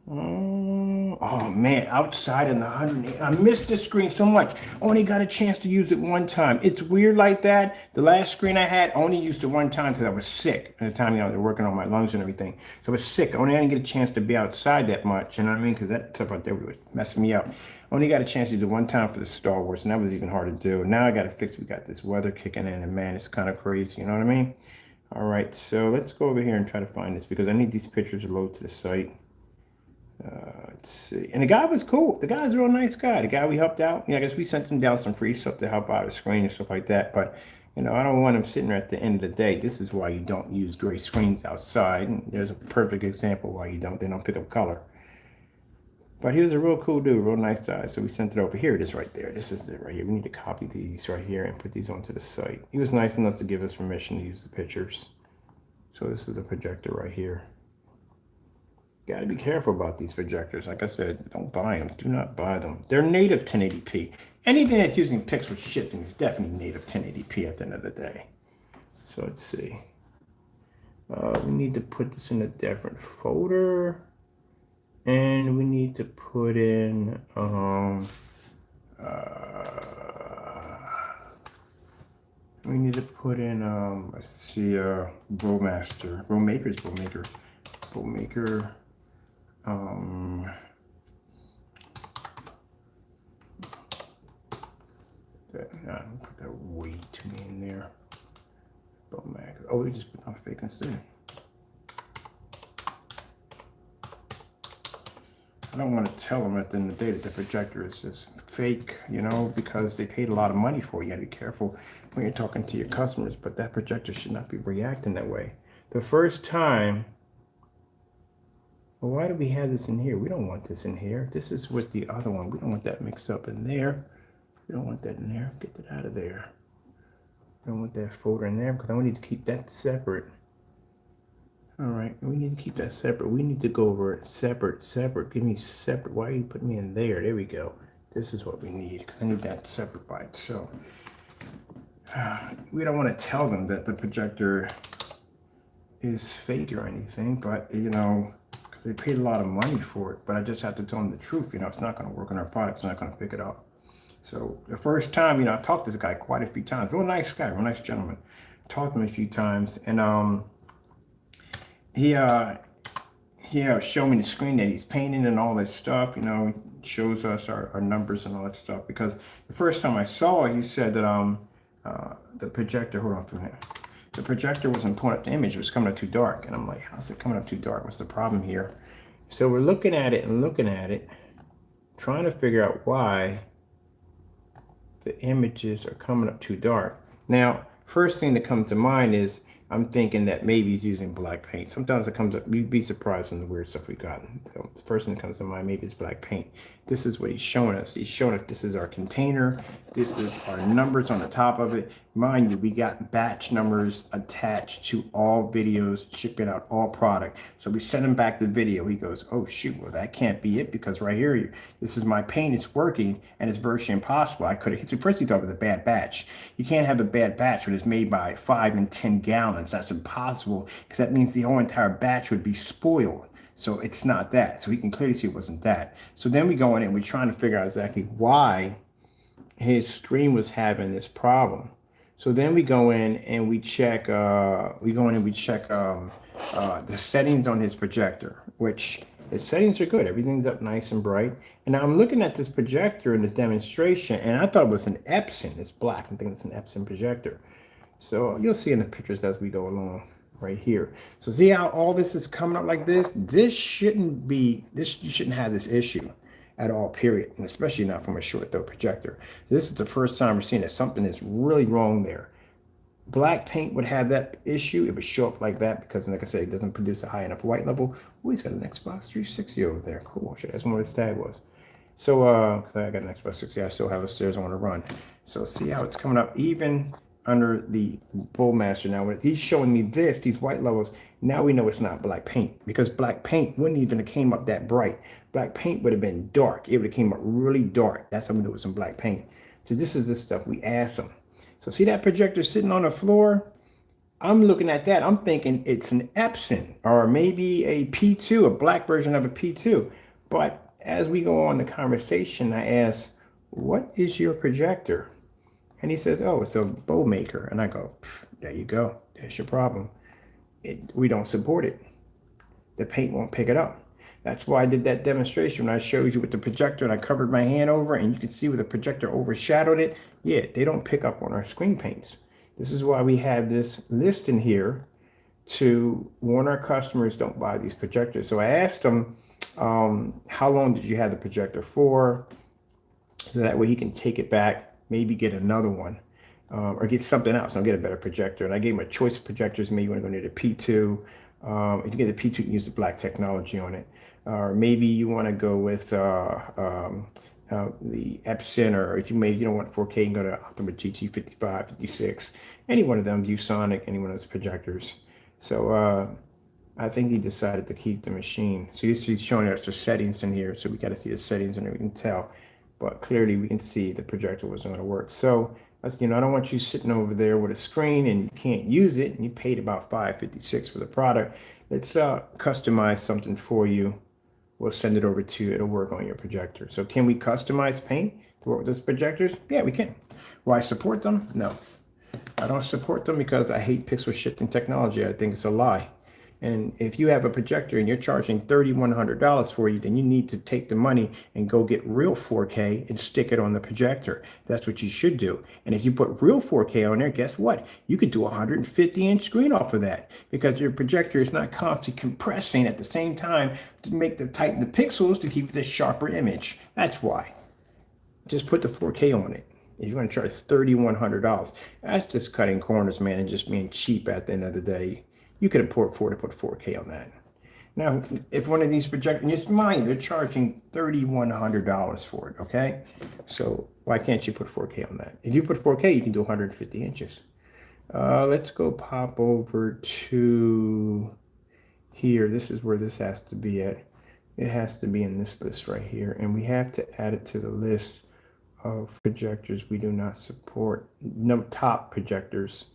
Oh man, outside in the 108. I missed the screen so much. Only got a chance to use it one time. It's weird like that. The last screen I had, only used it one time because I was sick at the time. They're working on my lungs and everything. So I was sick. I didn't get a chance to be outside that much. You know what I mean? Because that stuff out there was messing me up. Only got a chance to do one time for the Star Wars, and that was even hard to do. Now I got to fix. We got this weather kicking in, and man, it's kind of crazy. You know what I mean? All right, so let's go over here and try to find this because I need these pictures to load to the site. Let's see. And the guy was cool. The guy's a real nice guy. The guy we helped out. I guess we sent him down some free stuff to help out the screen and stuff like that. But, I don't want him sitting there at the end of the day. This is why you don't use gray screens outside. And there's a perfect example why you don't. They don't pick up color. But he was a real cool dude, real nice guy. So we sent it over. Here it is right there. This is it right here. We need to copy these right here and put these onto the site. He was nice enough to give us permission to use the pictures. So this is a projector right here. Got to be careful about these projectors. Like I said, don't buy them. Do not buy them. They're native 1080p. Anything that's using pixel shifting is definitely native 1080p at the end of the day. So let's see. We need to put this in a different folder. And we need to put in, let's see, Bowmaster, Bowmaker's Bowmaker. Put that way too many in there. Bowmaker. Oh, we just put on fake instead. I don't want to tell them at the end of the day that the projector is just fake, because they paid a lot of money for it. You got to be careful when you're talking to your customers, but that projector should not be reacting that way. The first time, well, why do we have this in here? We don't want this in here. This is with the other one. We don't want that mixed up in there. We don't want that in there. Get that out of there. I don't want that folder in there because I need to keep that separate. All right, we need to keep that separate. We need to go over it separate. Give me separate. Why are you putting me in there? There we go. This is what we need because I need that separate by itself. We don't want to tell them that the projector is fake or anything, but because they paid a lot of money for it. But I just have to tell them the truth. It's not going to work on our product. It's not going to pick it up. So the first time, I've talked to this guy quite a few times. Real nice guy, real nice gentleman. Talked to him a few times, and he showed me the screen that he's painting and all that stuff. He shows us our numbers and all that stuff. Because the first time I saw it, he said that the projector. Hold on for a minute. The projector wasn't pulling up the image. It was coming up too dark. And I'm like, how's it coming up too dark? What's the problem here? So we're looking at it, trying to figure out why the images are coming up too dark. Now, first thing that comes to mind is I'm thinking that maybe he's using black paint. Sometimes it comes up, you'd be surprised from the weird stuff we've gotten. So the first thing that comes to mind, maybe it's black paint. This is what he's showing us. He's showing us this is our container. This is our numbers on the top of it. Mind you, we got batch numbers attached to all videos, shipping out all product. So we send him back the video. He goes, oh shoot, well that can't be it because right here, this is my paint, it's working and it's virtually impossible. I could have, first he thought it was a bad batch. You can't have a bad batch when it's made by 5 and 10 gallons. That's impossible because that means the whole entire batch would be spoiled. So it's not that. So he can clearly see it wasn't that. So then we go in and we're trying to figure out exactly why his screen was having this problem. So then we go in and we check, the settings on his projector, which his settings are good. Everything's up nice and bright. And now I'm looking at this projector in the demonstration and I thought it was an Epson. It's black. I think it's an Epson projector. So you'll see in the pictures as we go along. Right here. So see how all this is coming up like this? You shouldn't have this issue at all, period. And especially not from a short throw projector. This is the first time we're seeing that something is really wrong there. Black paint would have that issue. It would show up like that because, like I said, it doesn't produce a high enough white level. Oh, he's got an Xbox 360 over there. Cool. Should ask him what his tag was. So, because I got an Xbox 60, I still have upstairs I want to run. So, see how it's coming up even under the Bullmaster. Now, when he's showing me this, these white levels, now we know it's not black paint because black paint wouldn't even have came up that bright. Black paint would have been dark. It would have came up really dark. That's how we knew it was some black paint. So, this is the stuff we asked them. So, see that projector sitting on the floor? I'm looking at that. I'm thinking it's an Epson or maybe a P2, a black version of a P2. But as we go on the conversation, I ask, what is your projector? And he says, oh, it's a Bowmaker. And I go, there you go. There's your problem. We don't support it. The paint won't pick it up. That's why I did that demonstration when I showed you with the projector and I covered my hand over and you can see where the projector overshadowed it. Yeah, they don't pick up on our screen paints. This is why we have this list in here to warn our customers don't buy these projectors. So I asked him, how long did you have the projector for? So that way he can take it back, maybe get another one, or get something else. I'll get a better projector. And I gave him a choice of projectors. Maybe you want to go near the P2. If you get the P2, you can use the black technology on it. Or maybe you want to go with the Epson, or if you don't want 4K, you can go to Optima GT 55, 56, any one of them, ViewSonic, any one of those projectors. So I think he decided to keep the machine. So he's showing us the settings in here, so we got to see the settings and we can tell. But clearly we can see the projector wasn't going to work. So I don't want you sitting over there with a screen and you can't use it, and you paid about $556 for the product. Let's customize something for you. We'll send it over to you. It'll work on your projector. So can we customize paint to work with those projectors? Yeah, we can. Will I support them? No. I don't support them because I hate pixel shifting technology. I think it's a lie. And if you have a projector and you're charging $3,100 for you, then you need to take the money and go get real 4K and stick it on the projector. That's what you should do. And if you put real 4K on there, guess what? You could do a 150-inch screen off of that because your projector is not constantly compressing at the same time to tighten the pixels to give you this sharper image. That's why. Just put the 4K on it. If you're going to charge $3,100, that's just cutting corners, man, and just being cheap at the end of the day. You could afford to put 4K on that. Now, if one of these projectors, just mind, they're charging $3,100 for it, okay? So why can't you put 4K on that? If you put 4K, you can do 150 inches. Let's go pop over to here. This is where this has to be at. It has to be in this list right here, and we have to add it to the list of projectors we do not support. No top projectors.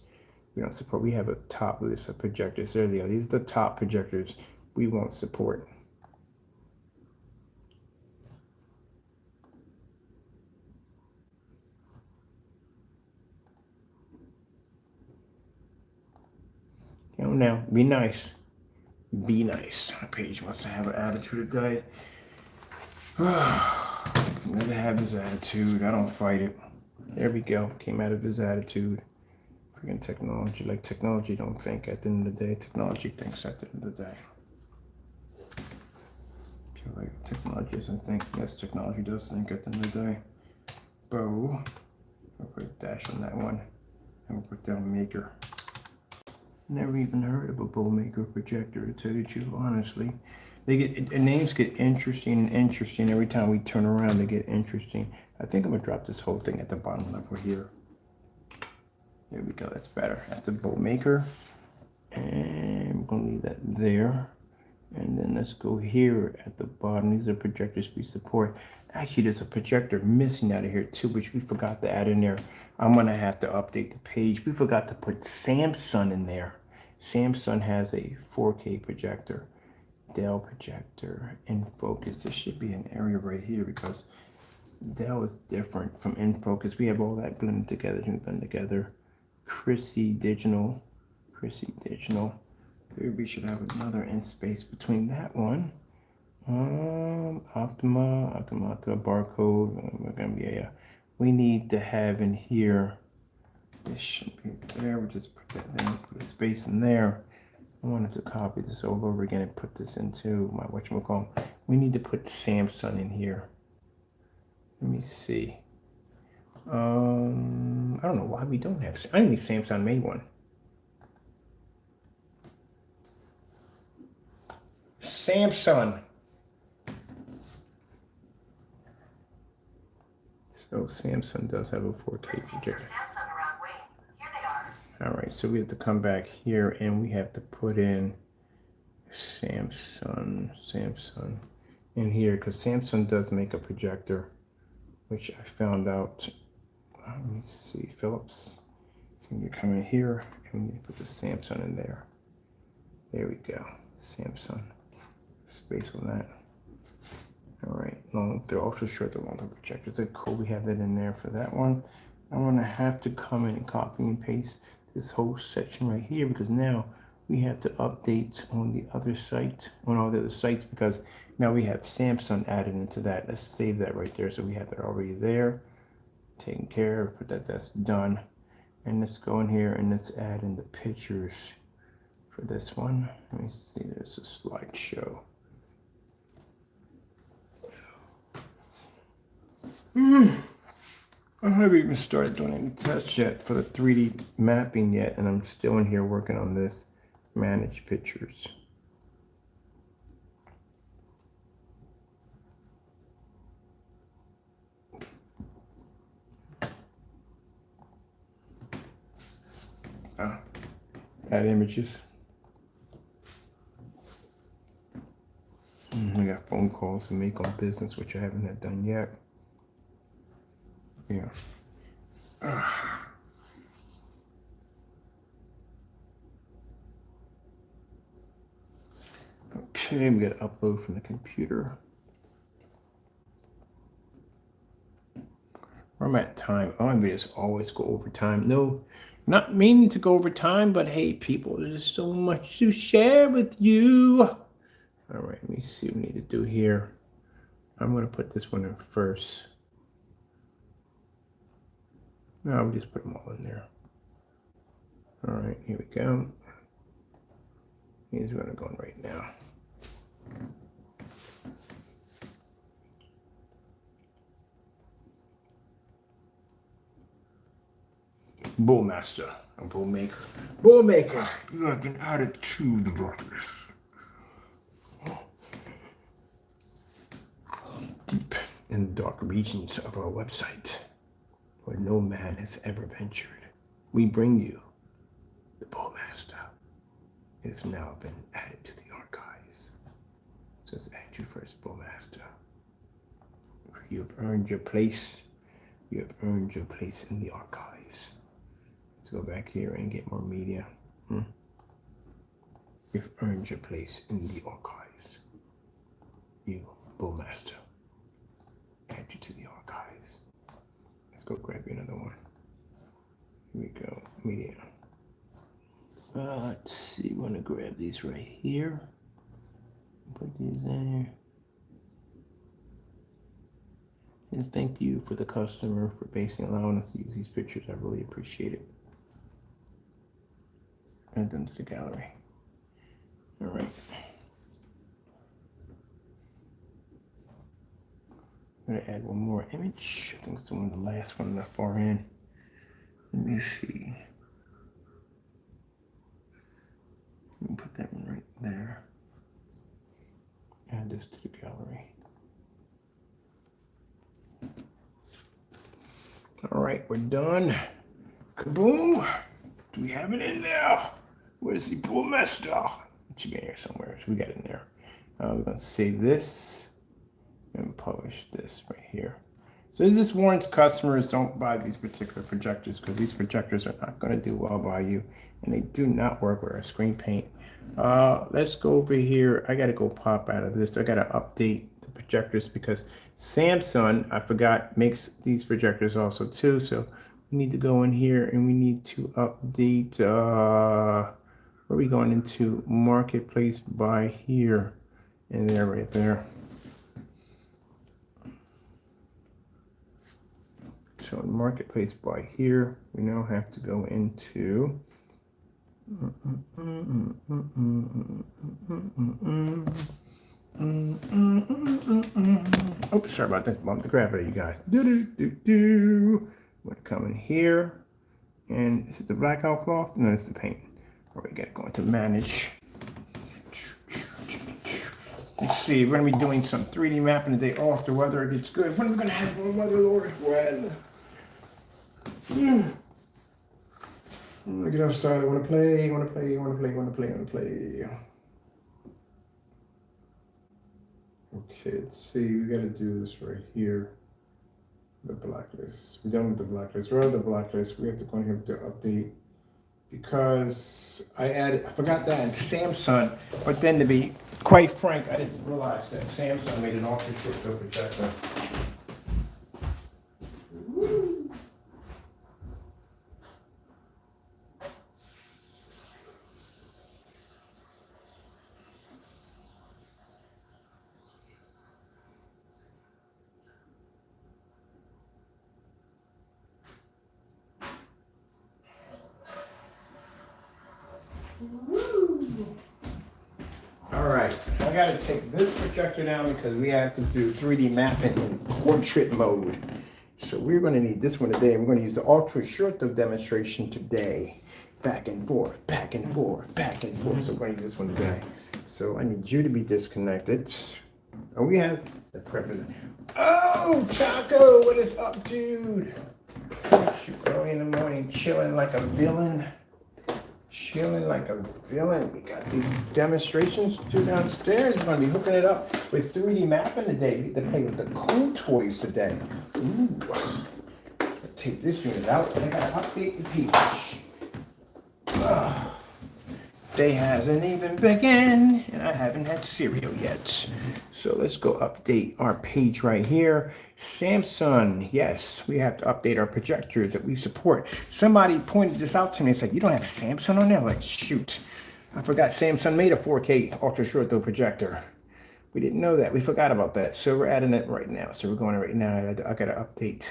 We don't support. We have a top list of projectors. There they are. These are the top projectors we won't support. Now, be nice. Be nice. Paige wants to have an attitude today. Let him have his attitude. I don't fight it. There we go. Came out of his attitude. Freaking technology. Like technology don't think at the end of the day. Technology thinks at the end of the day. Feel like technology doesn't think. Yes, technology does think at the end of the day. Bow. I'll put a dash on that one. And we'll put down maker. Never even heard of a Bowmaker projector, to tell you the truth, honestly. Names get interesting and interesting every time we turn around. They get interesting. I think I'm gonna drop this whole thing at the bottom level here. There we go. That's better. That's the Bowmaker, and I'm gonna leave that there. And then let's go here at the bottom. These are projectors we support. Actually, there's a projector missing out of here too, which we forgot to add in there. I'm gonna have to update the page. We forgot to put Samsung in there. Samsung has a 4K projector, Dell projector, InFocus. There should be an area right here because Dell is different from InFocus. We have all that blended together. Chrissy Digital. We should have another in space between that one. Optima barcode. We're gonna be we need to have in here. This should be there. We'll just put that there. Put a space in there. I wanted to copy this all over again and put this into my whatchamacallit. We need to put Samsung in here. Let me see. I don't know why we don't have. I think Samsung made one. Samsung. So Samsung does have a 4K projector. All right, so we have to come back here and we have to put in Samsung in here because Samsung does make a projector, which I found out. Let me see, Philips. And you come in here and you put the Samsung in there. There we go, Samsung. Space on that. All right, they're also short, the long-term projectors. They're cool. We have that in there for that one. I'm gonna have to come in and copy and paste this whole section right here because now we have to update on the other site, on all the other sites, because now we have Samsung added into that. Let's save that right there. So we have it already there, taken care of, put that's done. And let's go in here and let's add in the pictures for this one. Let me see, there's a slideshow. I haven't even started doing any tests yet for the 3D mapping yet, and I'm still in here working on this. Manage pictures. Add images. I got phone calls to make on business, which I haven't had done yet. Yeah. Okay, we got to upload from the computer. Where am I at time? Oh, I'm just always go over time. No, not meaning to go over time, but hey, people, there's so much to share with you. All right, let me see what we need to do here. I'm going to put this one in first. No, we just put them all in there. All right, here we go. Here's what I'm going right now. Bullmaster, a bullmaker. Bullmaker, you have been added to the blacklist. Deep in the dark regions of our website, where no man has ever ventured, we bring you the Bullmaster. It has now been added to the archives. So let's add you first, Bullmaster. You have earned your place. You have earned your place in the archives. Let's go back here and get more media. You've earned your place in the archives. You, Bullmaster. Add you to the archives. Let's go grab you another one. Here we go, media. Let's see, we're gonna grab these right here. Put these in here. And thank you for the customer for allowing us to use these pictures. I really appreciate it. Add them to the gallery. All right. I'm gonna add one more image. I think it's the one, the last one on the far end. Let me see. Let me put that one right there. Add this to the gallery. All right, we're done. Kaboom! Do we have it in there? Where's the Bullmaster? It should be in here somewhere. So we got it in there. We're gonna save this and publish this right here. So this warns customers don't buy these particular projectors because these projectors are not going to do well by you, and they do not work with our screen paint. Let's go over here. I got to go pop out of this. I got to update the projectors because Samsung, I forgot, makes these projectors also too. So we need to go in here and we need to update. Where are we going into? Marketplace by here and there, right there. So in Marketplace by here, we now have to go into oops, sorry about that. Bump the gravity, you guys. We're gonna come in here, and this is the blackout cloth, and then it's the paint. All right, we gotta go into manage. Let's see, we're gonna be doing some 3D mapping today. Oh, if the weather gets good. When are we gonna have more weather, Lord? When? I'm gonna get outside. I wanna play. Okay, let's see. We gotta do this right here. The blacklist. We're done with the blacklist. We're out of the blacklist. We have to go in here to update because I forgot that in Samsung. But then to be quite frank, I didn't realize that Samsung made an ultra short field projector. All right, I gotta take this projector down because we have to do 3D mapping in portrait mode. So we're gonna need this one today. I'm gonna use the ultra short though demonstration today. Back and forth, back and forth, back and forth. So we're gonna use this one today. So I need you to be disconnected. And we have the president. Oh, Taco, what is up, dude? Early in the morning, chilling like a villain. Chilling like a villain. We got these demonstrations to do downstairs. We're going to be hooking it up with 3D mapping today. We get to play with the cool toys today. Ooh. Take this unit out and I got to update the page. Day hasn't even begun and I haven't had cereal yet. So let's go update our page right here. Samsung, yes, we have to update our projectors that we support. Somebody pointed this out to me. It's like, you don't have Samsung on there? I'm like, shoot. I forgot Samsung made a 4K ultra short throw projector. We didn't know that. We forgot about that. So we're adding it right now. So we're going right now. I got to update.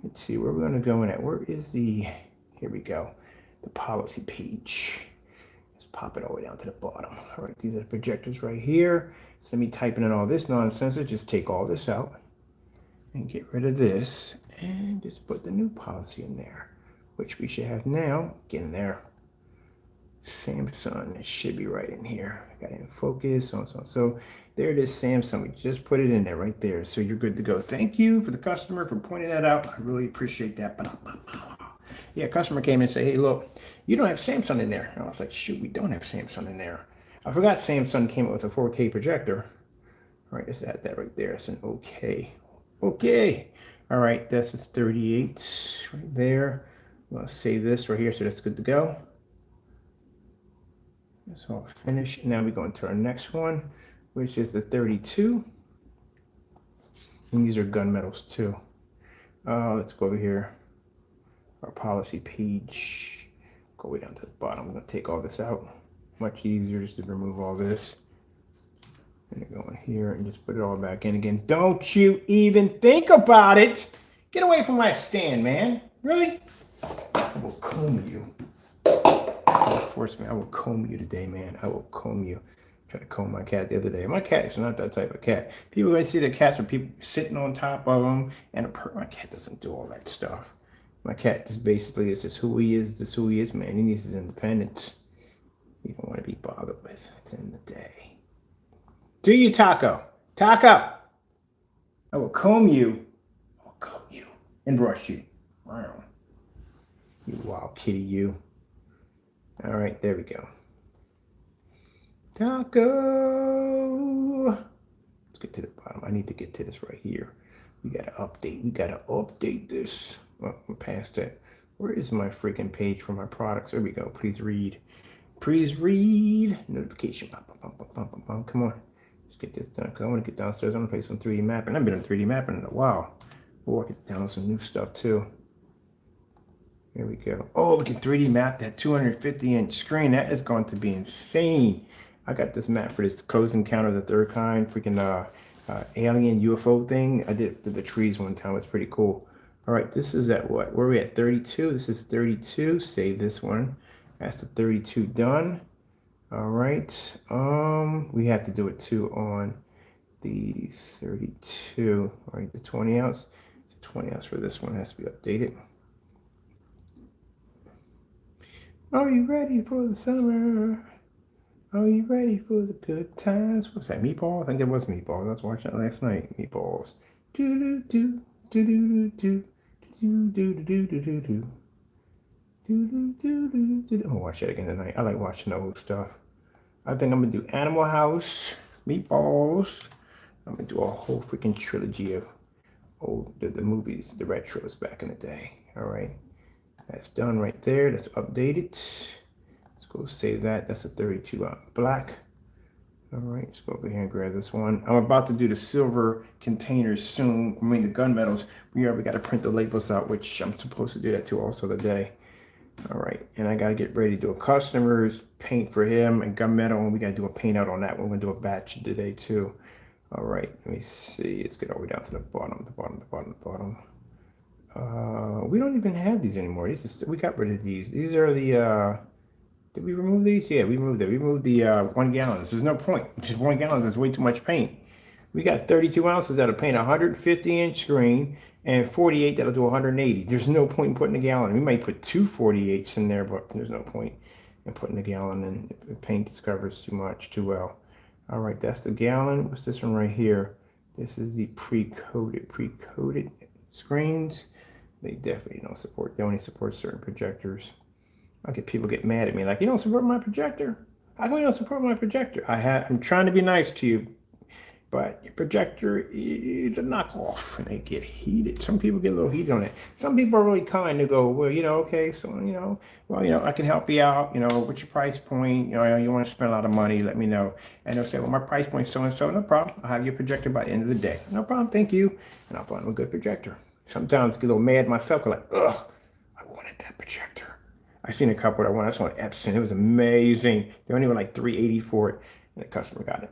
Let's see where we're going to go in at. Where is the, here we go, the policy page. Pop it all the way down to the bottom. All right, these are the projectors right here. So me typing in all this nonsense, just take all this out and get rid of this and just put the new policy in there, which we should have now. Get in there. Samsung, it should be right in here. I got it in focus, so there it is, Samsung. We just put it in there right there. So you're good to go. Thank you for the customer for pointing that out. I really appreciate that. Yeah, customer came and said, hey, look, you don't have Samsung in there. And I was like, shoot, we don't have Samsung in there. I forgot Samsung came up with a 4K projector. All right, let's add that right there. It's an okay. Okay. All right, that's a 38 right there. I'm going to save this right here, so that's good to go. That's all finished. Now we go into our next one, which is the 32. And these are gunmetals too. Let's go over here. Our policy page, go way down to the bottom. I'm going to take all this out. Much easier just to remove all this. And go in here and just put it all back in again. Don't you even think about it. Get away from my stand, man. Really? I will comb you. Force me. I will comb you today, man. I will comb you. Tried to comb my cat the other day. My cat is not that type of cat. People always see the cats where people sitting on top of them, and my cat doesn't do all that stuff. My cat just basically is just who he is. This is who he is, man. He needs his independence. You don't want to be bothered with at the end of the day. Do you, Taco? Taco! I will comb you. I will comb you and brush you. Wow. You wild kitty, you. All right, there we go. Taco! Let's get to the bottom. I need to get to this right here. We got to update. We got to update this. Well, I'm past that. Where is my freaking page for my products? There we go. Please read. Please read. Notification. Come on. Let's get this done because I want to get downstairs. I want to play some 3D mapping. I've been on 3D mapping in a while. We'll get down on some new stuff too. Here we go. Oh, we can 3D map that 250-inch screen. That is going to be insane. I got this map for this Close Encounter of the Third Kind freaking alien UFO thing. I did the trees one time. It's pretty cool. All right, this is at what? Where are we at? 32. This is 32. Save this one. That's the 32 done. All right. We have to do it too on the 32. All right, the 20 ounce. The 20 ounce for this one has to be updated. Are you ready for the summer? Are you ready for the good times? What's that, Meatballs? I think it was Meatballs. I was watching it last night. Meatballs. Do do do do do do do do do do do do. I'm gonna watch that again tonight. I like watching the old stuff. I think I'm gonna do Animal House, Meatballs. I'm gonna do a whole freaking trilogy of old the movies, the retros back in the day. All right, that's done right there. That's updated. Let's go save that. That's a 32 black. All right, let's go over here and grab this one. I'm about to do the silver containers soon. I mean the gunmetals. We got to print the labels out, which I'm supposed to do that too also today. All right, and I got to get ready to do a customer's paint for him and gunmetal, and we got to do a paint out on that one. We're gonna do a batch today too. All right, let me see. Let's get all the way down to the bottom, the bottom, the bottom, the bottom. We don't even have these anymore. We got rid of these. These are the. Did we remove these? Yeah, we removed it. We removed the 1 gallons. There's no point. Just 1 gallon is way too much paint. We got 32 ounces that'll paint a 150-inch screen and 48 that'll do 180. There's no point in putting a gallon. We might put 2 48s in there, but there's no point in putting a gallon in. The paint discovers too much, too well. All right, that's the gallon. What's this one right here? This is the pre-coated screens. They definitely don't support. They only support certain projectors. I get people get mad at me like, you don't support my projector? How come you don't support my projector? I'm trying to be nice to you, but your projector is a knockoff, and they get heated. Some people get a little heated on it. Some people are really kind to go, well, okay, so, I can help you out, what's your price point? You want to spend a lot of money, let me know. And they'll say, well, my price point's so-and-so, no problem. I'll have your projector by the end of the day. No problem, thank you. And I'll find them a good projector. Sometimes I get a little mad myself, like, ugh, I wanted that projector. I seen a couple that I saw on Epson. It was amazing. They only were like $380 for it, and the customer got it.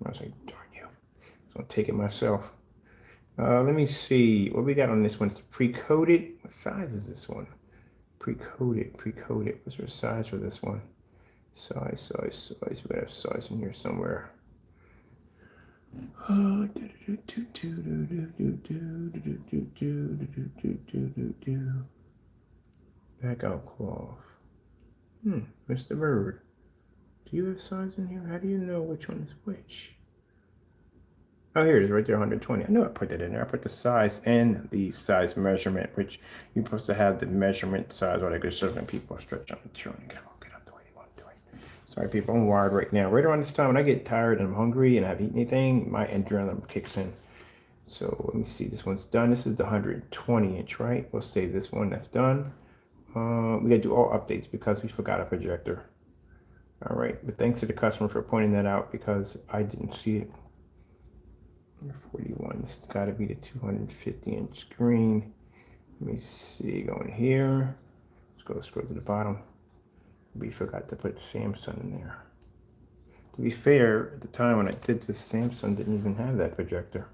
I was like, darn you. So I'll take it myself. Let me see what we got on this one. It's pre-coated. What size is this one? Pre-coated. What's the size for this one? Size. We have size in here somewhere. Back out cloth. Mr. Bird. Do you have size in here? How do you know which one is which? Oh, here it is right there, 120. I know I put that in there. I put the size and the size measurement, which you're supposed to have the measurement size, or they could certain people stretch on the turn and get out the way they want to do it. Sorry, people, I'm wired right now. Right around this time, when I get tired and I'm hungry and I haven't eaten anything, my adrenaline kicks in. So let me see. This one's done. This is the 120-inch, right? We'll save this one. That's done. We got to do all updates because we forgot a projector. All right, but thanks to the customer for pointing that out because I didn't see it. 41, this has got to be the 250-inch screen. Let me see, going here. Let's go scroll to the bottom. We forgot to put Samsung in there. To be fair, at the time when I did this, Samsung didn't even have that projector.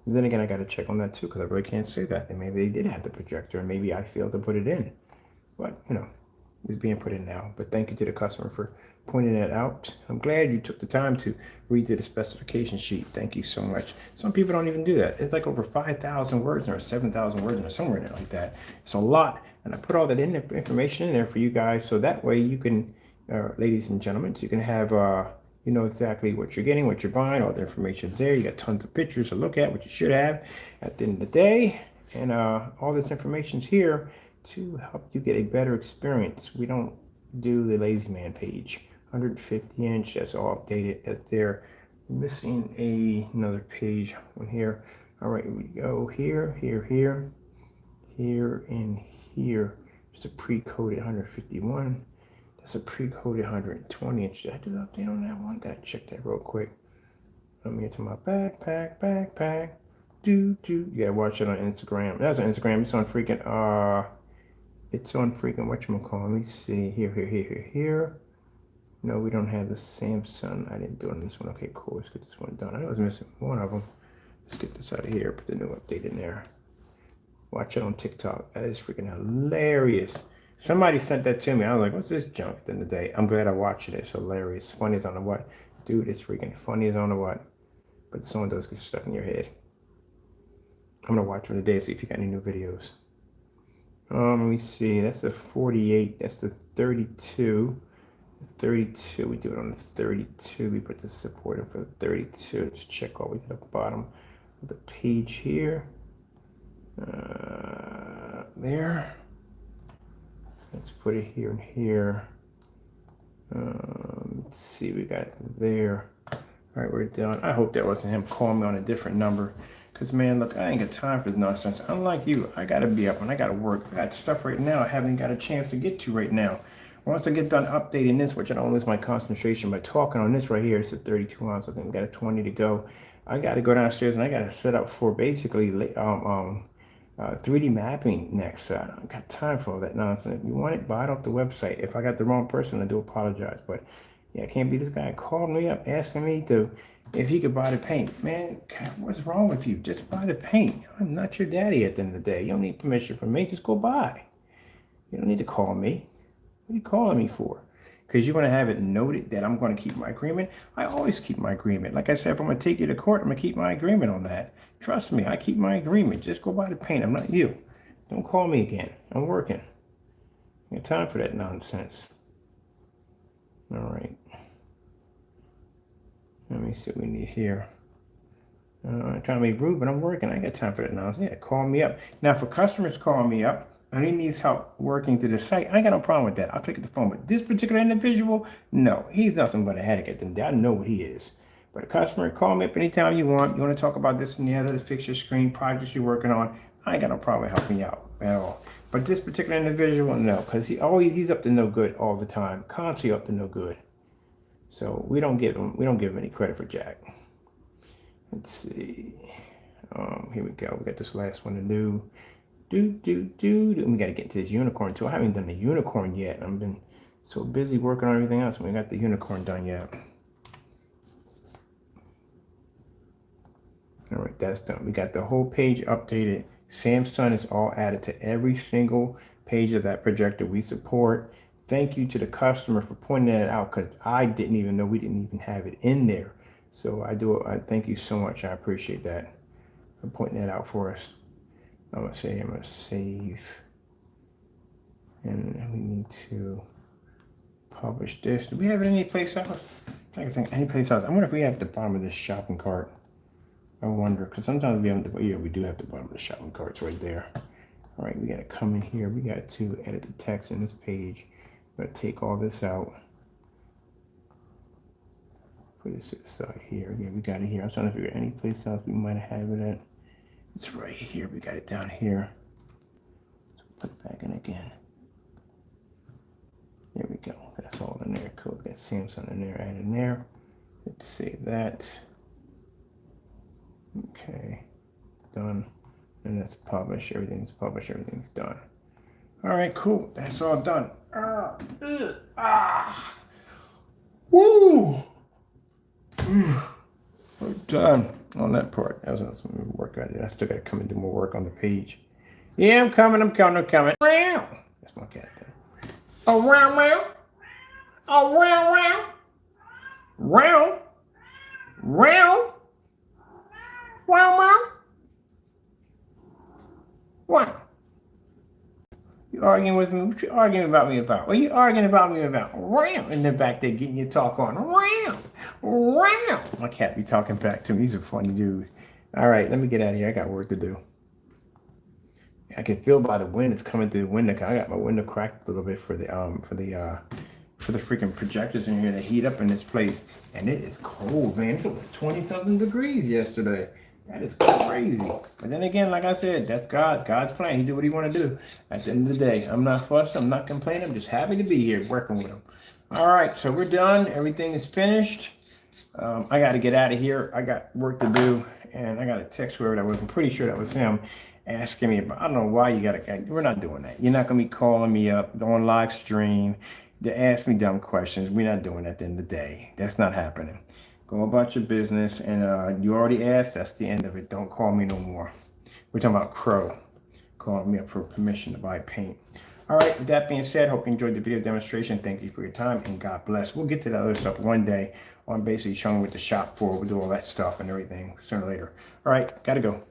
But then again, I got to check on that too because I really can't say that. And maybe they did have the projector and maybe I failed to put it in. But, it's being put in now. But thank you to the customer for pointing that out. I'm glad you took the time to read through the specification sheet. Thank you so much. Some people don't even do that. It's like over 5,000 words or 7,000 words or somewhere in there like that. It's a lot. And I put all that information in there for you guys. So that way you can, ladies and gentlemen, so you can have, you know exactly what you're getting, what you're buying, all the information's there. You got tons of pictures to look at, what you should have at the end of the day. And all this information's here to help you get a better experience. We don't do the lazy man page. 150-inch, that's all updated. That's there. We're missing another page on here. All right, we go here, and here. It's a pre-coded 151. That's a pre-coded 120-inch. Did I do the update on that one? Gotta check that real quick. Let me get to my backpack. You gotta watch it on Instagram. That's on Instagram. It's on freaking whatchamacallit. Let me see. Here. No, we don't have the Samsung. I didn't do it on this one. Okay, cool. Let's get this one done. I was missing one of them. Let's get this out of here. Put the new update in there. Watch it on TikTok. That is freaking hilarious. Somebody sent that to me. I was like, what's this junk at the end of the day? I'm glad I watched it. It's hilarious. Funny as on the what. Dude, it's freaking funny as on the what. But someone does get stuck in your head. I'm going to watch one today and see if you got any new videos. Let me see. That's the 48. That's the 32. 32, we do it on the 32. We put the support in for the 32. Let's check all the way to the bottom of the page here. There. Let's put it here and here. Let's see, we got it there. All right, we're done. I hope that wasn't him calling me on a different number. Because, man, look, I ain't got time for this nonsense. Unlike you, I got to be up and I got to work. I got stuff right now I haven't got a chance to get to right now. Once I get done updating this, which I don't lose my concentration by talking on this right here, it's at 32 ounce. I think we got a 20 to go. I got to go downstairs and I got to set up for basically 3D mapping next. I don't got time for all that nonsense. If you want it, buy it off the website. If I got the wrong person, I do apologize. But yeah, I can't be this guy called me up asking me if he could buy the paint. Man, God, what's wrong with you? Just buy the paint. I'm not your daddy at the end of the day. You don't need permission from me. Just go buy. You don't need to call me. What are you calling me for? Because you want to have it noted that I'm going to keep my agreement. I always keep my agreement. Like I said, if I'm going to take you to court, I'm going to keep my agreement on that. Trust me, I keep my agreement. Just go buy the paint. I'm not you. Don't call me again. I'm working. I got time for that nonsense. All right. Let me see what we need here. I'm trying to be rude, but I'm working. I ain't got time for that nonsense. Yeah, call me up. Now, for customers calling me up, and he needs help working to the site, I ain't got no problem with that. I'll pick up the phone. But this particular individual, no, he's nothing but a headache at the end. I know what he is. But a customer, call me up anytime you want. You want to talk about this and the other, to fix your screen, projects you're working on. I ain't got no problem helping you out at all. But this particular individual, no, because he's up to no good all the time, constantly up to no good. So we don't give him any credit for jack. Let's see. Here we go. We got this last one to do. We got to get to this unicorn too. I haven't done the unicorn yet. I've been so busy working on everything else. We got the unicorn done yet. All right, that's done. We got the whole page updated. Samsung is all added to every single page of that projector we support. Thank you to the customer for pointing that out, because I didn't even know we didn't even have it in there. So I thank you so much. I appreciate that for pointing that out for us. I'm gonna save, and we need to publish this. Do we have it any place else? I think any place else. I wonder if we have the bottom of this shopping cart. I wonder, because sometimes we have we do have the bottom of the shopping carts right there. All right, we gotta come in here. We got to edit the text in this page. I'm gonna take all this out. Put this to the side here. Yeah, we got it here. I was trying to figure out any place else we might have it at. It's right here. We got it down here. So put it back in again. There we go. That's all in there. Cool. Got Samsung in there, add in there. Let's save that. Okay. Done. And let's publish. Everything's published. Everything's done. All right, cool. That's all done. Woo! We're done on that part. That was some work I did. I still got to come and do more work on the page. Yeah, I'm coming. Meow. That's my cat there. Oh, meow, meow. Oh, meow, meow. Round. Round. Meow, meow. What? You arguing with me? What you arguing about me about? What are you arguing about me about? Round. In the back there getting your talk on. Round. Round. My cat be talking back to me. He's a funny dude. All right, let me get out of here. I got work to do. I can feel by the wind it's coming through the window. I got my window cracked a little bit for the freaking projectors in here to heat up in this place. And it is cold, man. It's over 20-something degrees yesterday. That is crazy. But then again, like I said, that's God's plan. He do what he want to do. At the end of the day, I'm not fussed. I'm not complaining. I'm just happy to be here working with him. All right, so we're done. Everything is finished. I got to get out of here. I got work to do, and I got a text whoever that was. I'm pretty sure that was him asking me about. I don't know why you got to. We're not doing that. You're not gonna be calling me up on live stream to ask me dumb questions. We're not doing that at the end of the day. That's not happening. Go about your business, and you already asked. That's the end of it. Don't call me no more. We're talking about Crow calling me up for permission to buy paint. All right, with that being said, hope you enjoyed the video demonstration. Thank you for your time, and God bless. We'll get to the other stuff one day on basically showing what the shop for. We'll do all that stuff and everything sooner or later. All right, gotta go.